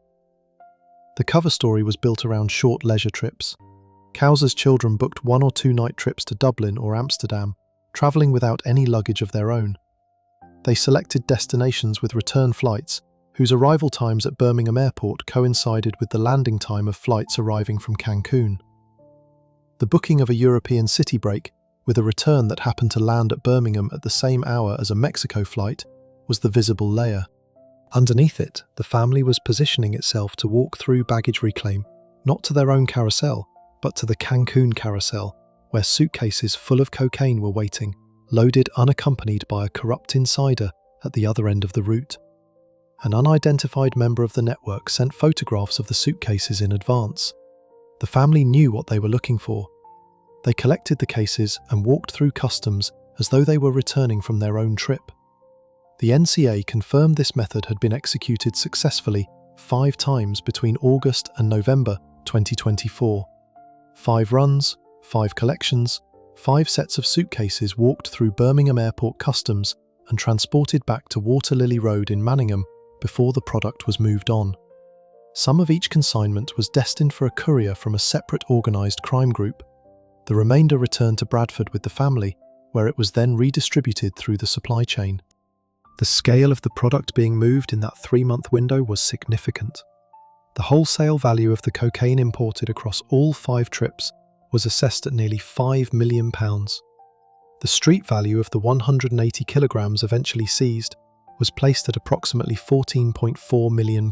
Speaker 1: The cover story was built around short leisure trips. Cowzer's children booked 1 or 2 night trips to Dublin or Amsterdam, travelling without any luggage of their own. They selected destinations with return flights, whose arrival times at Birmingham Airport coincided with the landing time of flights arriving from Cancun. The booking of a European city break, with a return that happened to land at Birmingham at the same hour as a Mexico flight, was the visible layer. Underneath it, the family was positioning itself to walk through baggage reclaim, not to their own carousel, but to the Cancun carousel, where suitcases full of cocaine were waiting, loaded unaccompanied by a corrupt insider at the other end of the route. An unidentified member of the network sent photographs of the suitcases in advance. The family knew what they were looking for. They collected the cases and walked through customs as though they were returning from their own trip. The NCA confirmed this method had been executed successfully 5 times between August and November 2024. 5 runs, 5 collections, 5 sets of suitcases walked through Birmingham Airport customs and transported back to Water Lily Road in Manningham before the product was moved on. Some of each consignment was destined for a courier from a separate organised crime group. The remainder returned to Bradford with the family, where it was then redistributed through the supply chain. The scale of the product being moved in that 3-month window was significant. The wholesale value of the cocaine imported across all 5 trips was assessed at nearly £5 million. The street value of the 180 kilograms eventually seized was placed at approximately £14.4 million.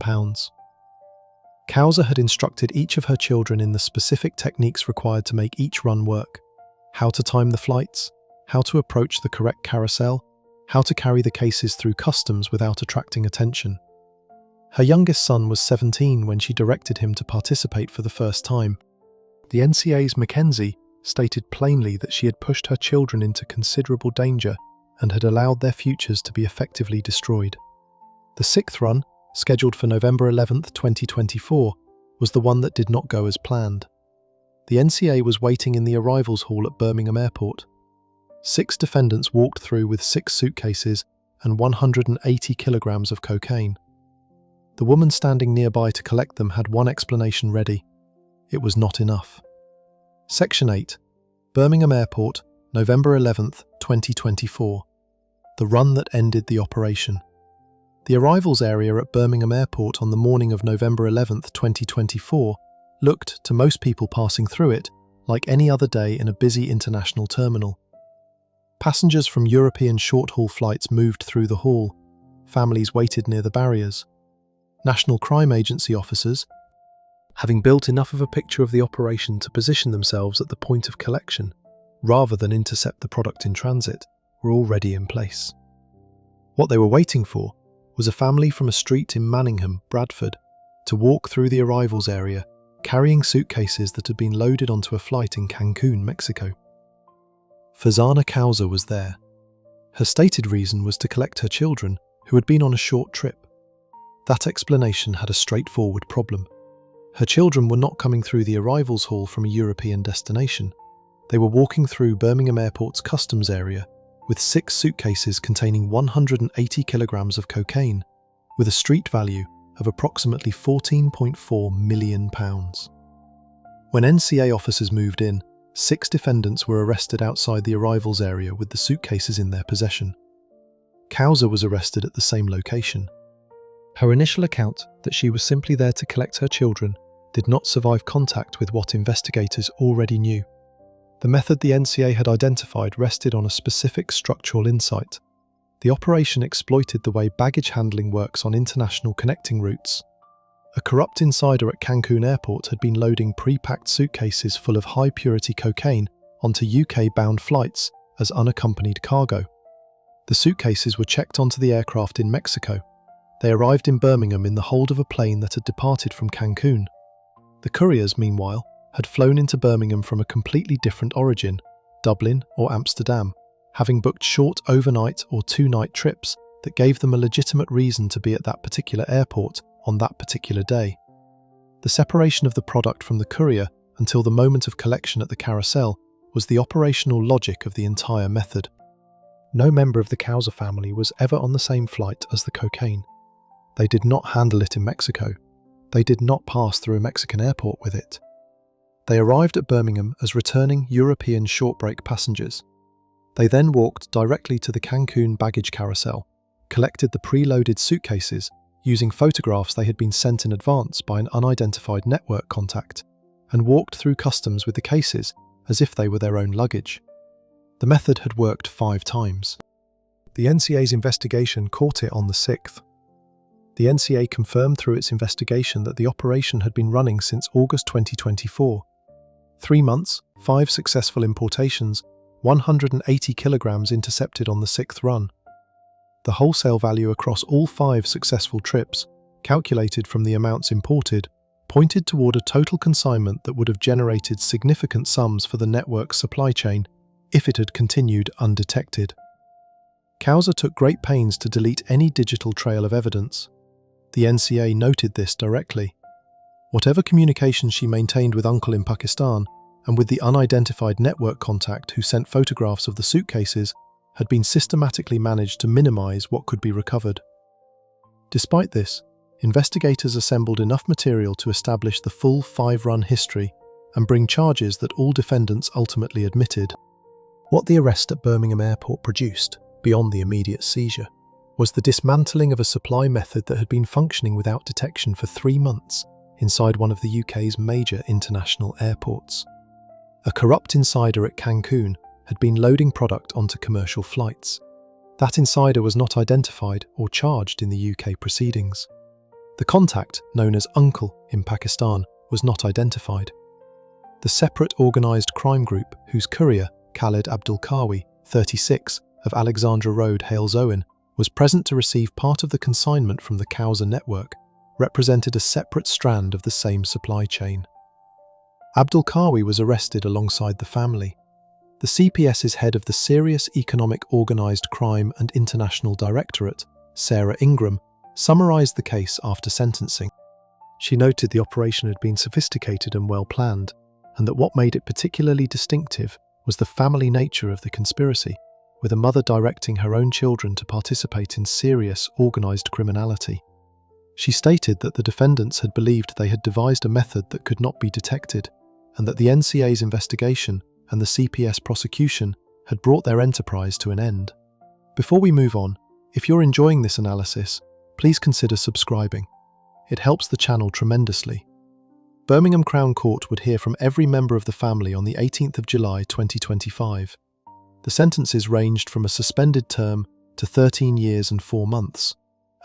Speaker 1: Cowzer had instructed each of her children in the specific techniques required to make each run work: how to time the flights, how to approach the correct carousel, how to carry the cases through customs without attracting attention. Her youngest son was 17 when she directed him to participate for the first time. The NCA's Mackenzie stated plainly that she had pushed her children into considerable danger and had allowed their futures to be effectively destroyed. The 6th run, scheduled for November 11, 2024, was the one that did not go as planned. The NCA was waiting in the arrivals hall at Birmingham Airport. 6 defendants walked through with 6 suitcases and 180 kilograms of cocaine. The woman standing nearby to collect them had one explanation ready: it was not enough. Section 8, Birmingham Airport, November 11, 2024. The run that ended the operation. The arrivals area at Birmingham Airport on the morning of November 11, 2024, looked, to most people passing through it, like any other day in a busy international terminal. Passengers from European short-haul flights moved through the hall. Families waited near the barriers. National Crime Agency officers, having built enough of a picture of the operation to position themselves at the point of collection, rather than intercept the product in transit, were already in place. What they were waiting for was a family from a street in Manningham, Bradford, to walk through the arrivals area, carrying suitcases that had been loaded onto a flight in Cancun, Mexico. Fazana Cowzer was there. Her stated reason was to collect her children, who had been on a short trip. That explanation had a straightforward problem. Her children were not coming through the arrivals hall from a European destination. They were walking through Birmingham Airport's customs area with 6 suitcases containing 180 kilograms of cocaine, with a street value of approximately £14.4 million. When NCA officers moved in, 6 defendants were arrested outside the arrivals area with the suitcases in their possession. Cowzer was arrested at the same location. Her initial account that she was simply there to collect her children did not survive contact with what investigators already knew. The method the NCA had identified rested on a specific structural insight. The operation exploited the way baggage handling works on international connecting routes. A corrupt insider at Cancun Airport had been loading pre-packed suitcases full of high-purity cocaine onto UK-bound flights as unaccompanied cargo. The suitcases were checked onto the aircraft in Mexico. They arrived in Birmingham in the hold of a plane that had departed from Cancun. The couriers, meanwhile, had flown into Birmingham from a completely different origin, Dublin or Amsterdam, having booked short overnight or 2-night trips that gave them a legitimate reason to be at that particular airport on that particular day. The separation of the product from the courier until the moment of collection at the carousel was the operational logic of the entire method. No member of the Cowzer family was ever on the same flight as the cocaine. They did not handle it in Mexico. They did not pass through a Mexican airport with it. They arrived at Birmingham as returning European short-break passengers. They then walked directly to the Cancun baggage carousel, collected the preloaded suitcases using photographs they had been sent in advance by an unidentified network contact, and walked through customs with the cases as if they were their own luggage. The method had worked 5 times. The NCA's investigation caught it on the 6th. The NCA confirmed through its investigation that the operation had been running since August 2024. 3 months, 5 successful importations, 180 kilograms intercepted on the 6th run. The wholesale value across all 5 successful trips, calculated from the amounts imported, pointed toward a total consignment that would have generated significant sums for the network's supply chain if it had continued undetected. Cowzer took great pains to delete any digital trail of evidence. The NCA noted this directly. Whatever communication she maintained with Uncle in Pakistan and with the unidentified network contact who sent photographs of the suitcases had been systematically managed to minimize what could be recovered. Despite this, investigators assembled enough material to establish the full 5-run history and bring charges that all defendants ultimately admitted. What the arrest at Birmingham Airport produced, beyond the immediate seizure, was the dismantling of a supply method that had been functioning without detection for 3 months inside one of the UK's major international airports. A corrupt insider at Cancun had been loading product onto commercial flights. That insider was not identified or charged in the UK proceedings. The contact, known as Uncle in Pakistan, was not identified. The separate organised crime group whose courier, Khaled Abdul Qawi, 36, of Alexandra Road, Hales Owen, was present to receive part of the consignment from the Cowzer network, represented a separate strand of the same supply chain. Abdul Qawi was arrested alongside the family. The CPS's head of the Serious Economic Organised Crime and International Directorate, Sarah Ingram, summarised the case after sentencing. She noted the operation had been sophisticated and well planned, and that what made it particularly distinctive was the family nature of the conspiracy, with a mother directing her own children to participate in serious, organised criminality. She stated that the defendants had believed they had devised a method that could not be detected, and that the NCA's investigation and the CPS prosecution had brought their enterprise to an end. Before we move on, if you're enjoying this analysis, please consider subscribing. It helps the channel tremendously. Birmingham Crown Court would hear from every member of the family on the 18th of July 2025. The sentences ranged from a suspended term to 13 years and 4 months,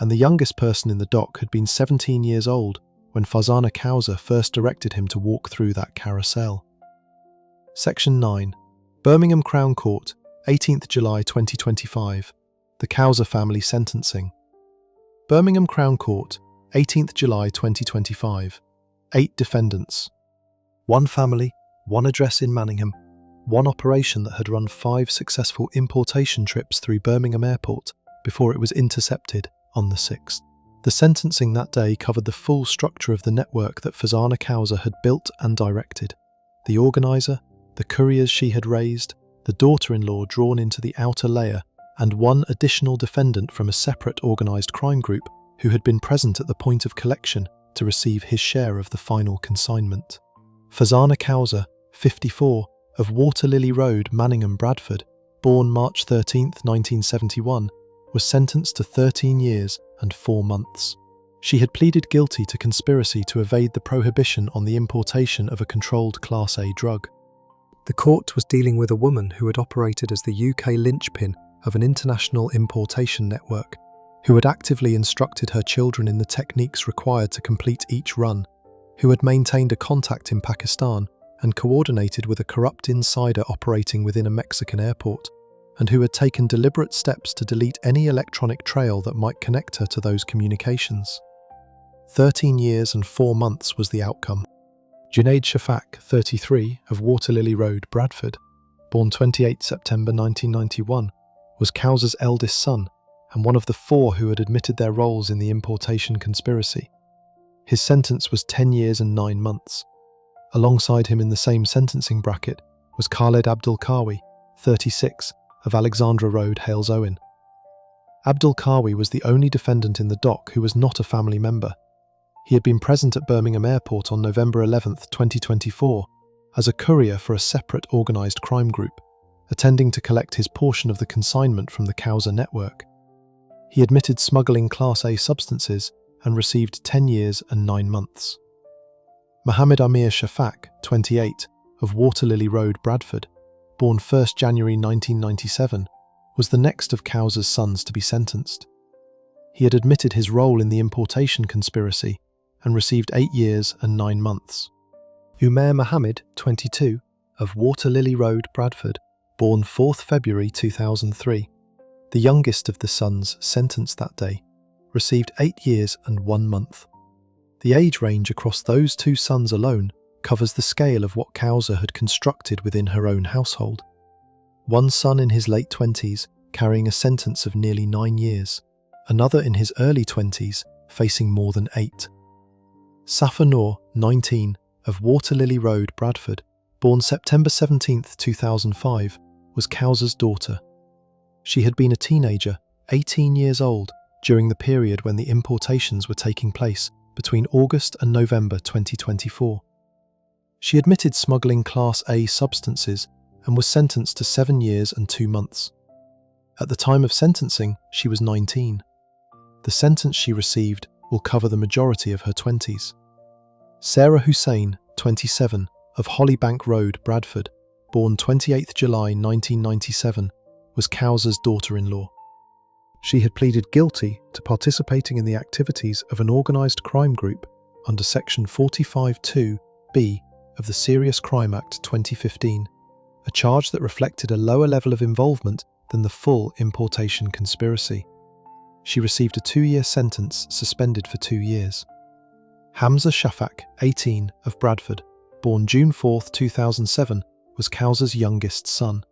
Speaker 1: and the youngest person in the dock had been 17 years old when Fazana Cowzer first directed him to walk through that carousel. Section 9. Birmingham Crown Court, 18th July 2025. The Cowzer family sentencing. Birmingham Crown Court, 18th July 2025. 8 defendants. One family, one address in Manningham, one operation that had run 5 successful importation trips through Birmingham Airport before it was intercepted on the 6th. The sentencing that day covered the full structure of the network that Fazana Cowzer had built and directed. The organiser, the couriers she had raised, the daughter-in-law drawn into the outer layer, and one additional defendant from a separate organised crime group who had been present at the point of collection to receive his share of the final consignment. Fazana Cowzer, 54, of Waterlily Road, Manningham, Bradford, born March 13, 1971, was sentenced to 13 years and 4 months. She had pleaded guilty to conspiracy to evade the prohibition on the importation of a controlled Class A drug. The court was dealing with a woman who had operated as the UK linchpin of an international importation network, who had actively instructed her children in the techniques required to complete each run, who had maintained a contact in Pakistan and coordinated with a corrupt insider operating within a Mexican airport, and who had taken deliberate steps to delete any electronic trail that might connect her to those communications. 13 years and 4 months was the outcome. Junaid Shafak, 33, of Waterlily Road, Bradford, born 28 September 1991, was Cowzer's eldest son and one of the 4 who had admitted their roles in the importation conspiracy. His sentence was 10 years and 9 months. Alongside him in the same sentencing bracket was Khaled Abdul Kawi, 36, of Alexandra Road, Hales Owen. Abdul Kawi was the only defendant in the dock who was not a family member. He had been present at Birmingham Airport on November 11, 2024, as a courier for a separate organised crime group, attending to collect his portion of the consignment from the Cowzer network. He admitted smuggling Class A substances and received 10 years and 9 months. Mohammed Amir Shafak, 28, of Waterlily Road, Bradford, born 1 January 1997, was the next of Cowzer's sons to be sentenced. He had admitted his role in the importation conspiracy and received 8 years and 9 months. Umair Mohammed, 22, of Waterlily Road, Bradford, born 4 February 2003, the youngest of the sons sentenced that day, received 8 years and 1 month. The age range across those 2 sons alone covers the scale of what Cowzer had constructed within her own household. One son in his late 20s carrying a sentence of nearly 9 years, another in his early 20s facing more than 8. Safa Noor, 19, of Waterlily Road, Bradford, born September 17, 2005, was Cowzer's daughter. She had been a teenager, 18 years old, during the period when the importations were taking place between August and November 2024. She admitted smuggling Class A substances and was sentenced to 7 years and 2 months. At the time of sentencing, she was 19. The sentence she received will cover the majority of her 20s. Sarah Hussain, 27, of Hollybank Road, Bradford, born 28 July 1997, was Cowzer's daughter-in-law. She had pleaded guilty to participating in the activities of an organised crime group under Section 45(2)(b) of the Serious Crime Act 2015, a charge that reflected a lower level of involvement than the full importation conspiracy. She received a 2-year sentence suspended for 2 years. Hamza Shafak, 18, of Bradford, born June 4, 2007, was Cowzer's youngest son.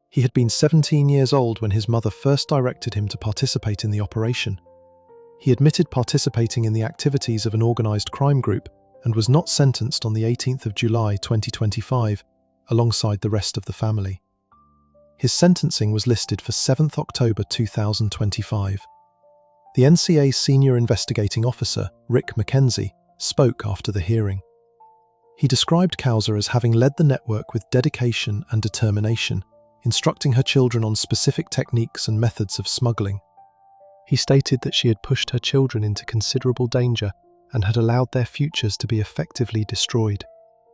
Speaker 1: He had been 17 years old when his mother first directed him to participate in the operation. He admitted participating in the activities of an organised crime group and was not sentenced on the 18th of July 2025, alongside the rest of the family. His sentencing was listed for 7th October 2025. The NCA's senior investigating officer, Rick Mackenzie, spoke after the hearing. He described Cowzer as having led the network with dedication and determination, instructing her children on specific techniques and methods of smuggling. He stated that she had pushed her children into considerable danger and had allowed their futures to be effectively destroyed.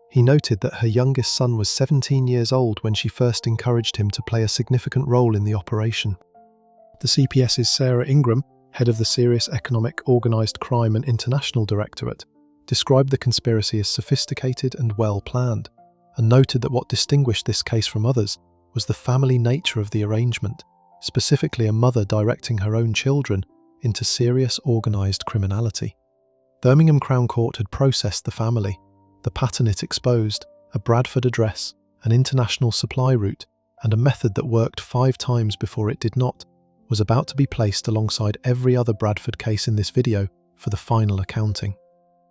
Speaker 1: He noted that her youngest son was 17 years old when she first encouraged him to play a significant role in the operation. The CPS's Sarah Ingram, head of the Serious Economic, Organised Crime and International Directorate, described the conspiracy as sophisticated and well-planned, and noted that what distinguished this case from others was the family nature of the arrangement, specifically a mother directing her own children into serious organised criminality. Birmingham Crown Court had processed the family, the pattern it exposed, a Bradford address, an international supply route, and a method that worked 5 times before it did not, was about to be placed alongside every other Bradford case in this video for the final accounting.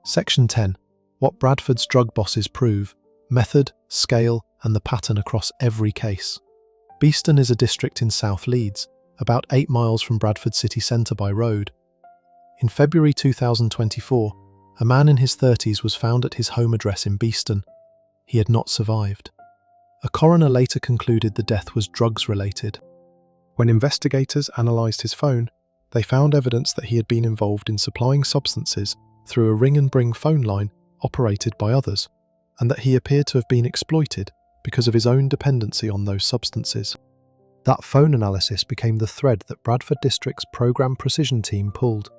Speaker 1: Section 10. What Bradford's drug bosses prove, method, scale, and the pattern across every case. Beeston is a district in South Leeds, about 8 miles from Bradford city centre by road. In February 2024, a man in his 30s was found at his home address in Beeston. He had not survived. A coroner later concluded the death was drugs-related. When investigators analysed his phone, they found evidence that he had been involved in supplying substances through a ring-and-bring phone line operated by others, and that he appeared to have been exploited because of his own dependency on those substances. That phone analysis became the thread that Bradford District's Programme Precision team pulled.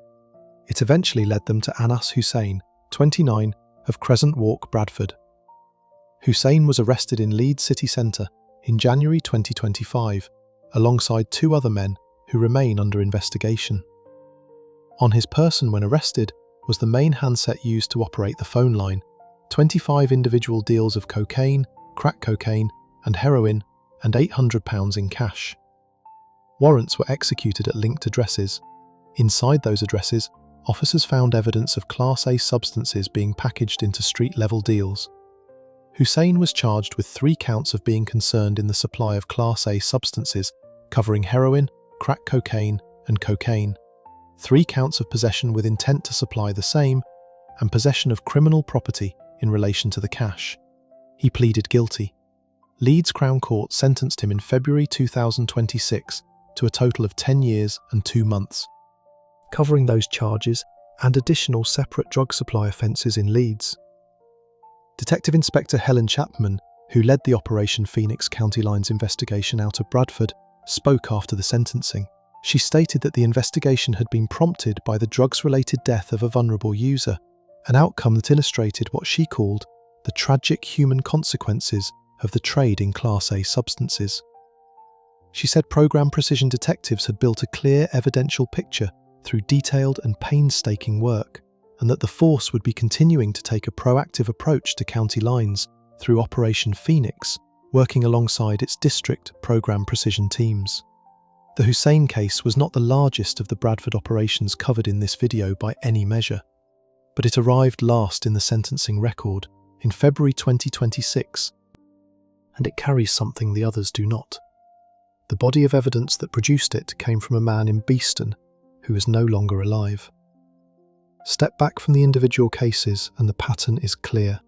Speaker 1: It eventually led them to Anas Hussain, 29, of Crescent Walk, Bradford. Hussain was arrested in Leeds city centre in January 2025, alongside 2 other men who remain under investigation. On his person when arrested was the main handset used to operate the phone line, 25 individual deals of cocaine, crack cocaine, and heroin, and £800 in cash. Warrants were executed at linked addresses. Inside those addresses, officers found evidence of Class A substances being packaged into street-level deals. Hussain was charged with 3 counts of being concerned in the supply of Class A substances, covering heroin, crack cocaine, and cocaine, 3 counts of possession with intent to supply the same, and possession of criminal property in relation to the cash. He pleaded guilty. Leeds Crown Court sentenced him in February 2026 to a total of 10 years and 2 months, covering those charges and additional separate drug supply offences in Leeds. Detective Inspector Helen Chapman, who led the Operation Phoenix County Lines investigation out of Bradford, spoke after the sentencing. She stated that the investigation had been prompted by the drugs-related death of a vulnerable user, an outcome that illustrated what she called the tragic human consequences of the trade in Class A substances. She said Programme Precision detectives had built a clear evidential picture through detailed and painstaking work, and that the force would be continuing to take a proactive approach to county lines through Operation Phoenix, working alongside its district Programme Precision teams. The Hussain case was not the largest of the Bradford operations covered in this video by any measure, but it arrived last in the sentencing record in February 2026, and it carries something the others do not. The body of evidence that produced it came from a man in Beeston who is no longer alive. Step back from the individual cases and the pattern is clear.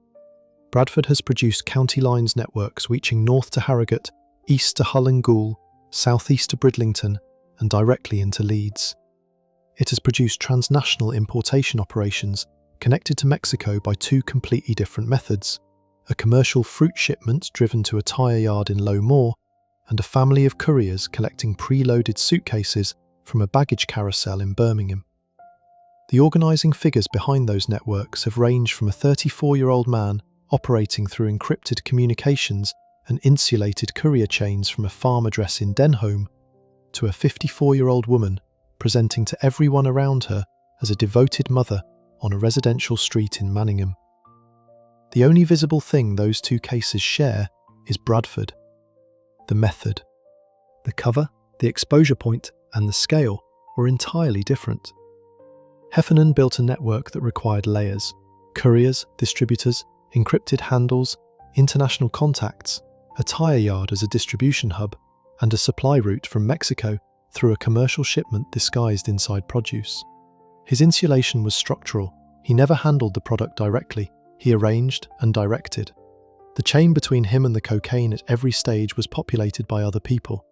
Speaker 1: Bradford has produced county lines networks reaching north to Harrogate, east to Hull and Goole, southeast to Bridlington, and directly into Leeds. It has produced transnational importation operations connected to Mexico by 2 completely different methods: a commercial fruit shipment driven to a tyre yard in Low Moor, and a family of couriers collecting pre-loaded suitcases from a baggage carousel in Birmingham. The organising figures behind those networks have ranged from a 34-year-old man operating through encrypted communications and insulated courier chains from a farm address in Denholm, to a 54-year-old woman presenting to everyone around her as a devoted mother on a residential street in Manningham. The only visible thing those 2 cases share is Bradford. The method. The cover, the exposure point, and the scale were entirely different. Heffernan built a network that required layers: couriers, distributors, encrypted handles, international contacts, a tyre yard as a distribution hub, and a supply route from Mexico through a commercial shipment disguised inside produce. His insulation was structural. He never handled the product directly. He arranged and directed. The chain between him and the cocaine at every stage was populated by other people.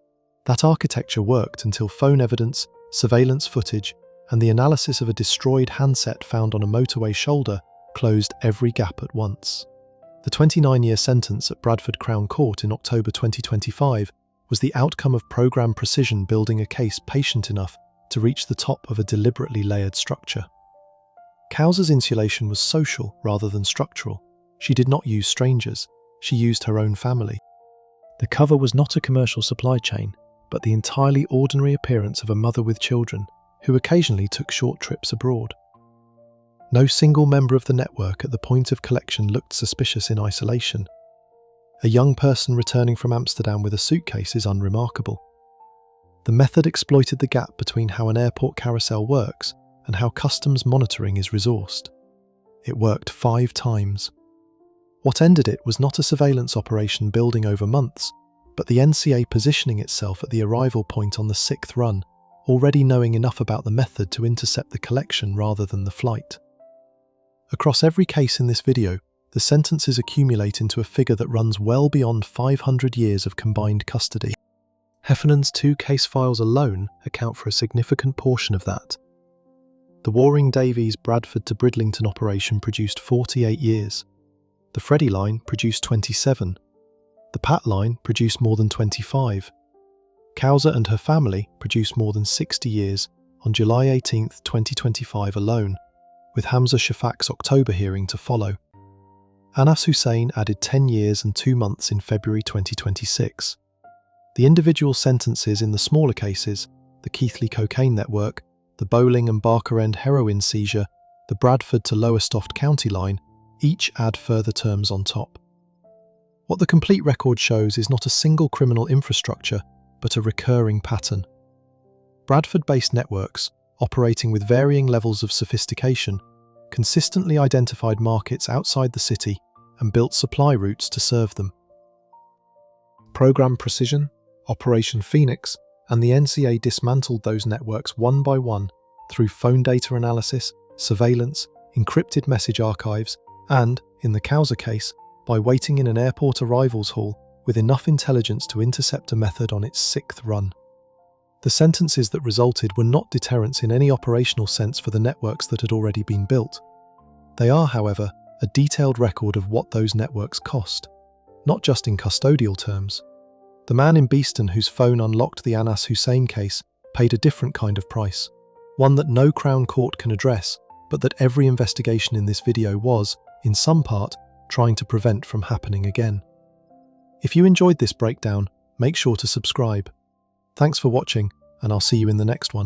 Speaker 1: That architecture worked until phone evidence, surveillance footage, and the analysis of a destroyed handset found on a motorway shoulder closed every gap at once. The 29-year sentence at Bradford Crown Court in October 2025 was the outcome of Programme Precision building a case patient enough to reach the top of a deliberately layered structure. Cowzer's insulation was social rather than structural. She did not use strangers. She used her own family. The cover was not a commercial supply chain. but the entirely ordinary appearance of a mother with children who occasionally took short trips abroad. No single member of the network at the point of collection looked suspicious in isolation. A young person returning from Amsterdam with a suitcase is unremarkable. The method exploited the gap between how an airport carousel works and how customs monitoring is resourced. It worked 5 times. What ended it was not a surveillance operation building over months, but the NCA positioning itself at the arrival point on the 6th run, already knowing enough about the method to intercept the collection rather than the flight. Across every case in this video, the sentences accumulate into a figure that runs well beyond 500 years of combined custody. Heffernan's 2 case files alone account for a significant portion of that. The Waring-Davies Bradford to Bridlington operation produced 48 years. The Freddie line produced 27. The Pat line produced more than 25. Cowzer and her family produced more than 60 years on July 18, 2025 alone, with Hamza Shafak's October hearing to follow. Anas Hussein added 10 years and 2 months in February 2026. The individual sentences in the smaller cases, the Keithley cocaine network, the Bowling and Barker End heroin seizure, the Bradford to Lowestoft County line, each add further terms on top. What the complete record shows is not a single criminal infrastructure, but a recurring pattern. Bradford-based networks, operating with varying levels of sophistication, consistently identified markets outside the city and built supply routes to serve them. Program Precision, Operation Phoenix, and the NCA dismantled those networks one by one through phone data analysis, surveillance, encrypted message archives, and, in the Cowzer case, by waiting in an airport arrivals hall with enough intelligence to intercept a method on its 6th run. The sentences that resulted were not deterrents in any operational sense for the networks that had already been built. They are, however, a detailed record of what those networks cost, not just in custodial terms. The man in Beeston whose phone unlocked the Anas Hussein case paid a different kind of price, one that no Crown Court can address, but that every investigation in this video was, in some part, trying to prevent from happening again. If you enjoyed this breakdown, make sure to subscribe. Thanks for watching, and I'll see you in the next one.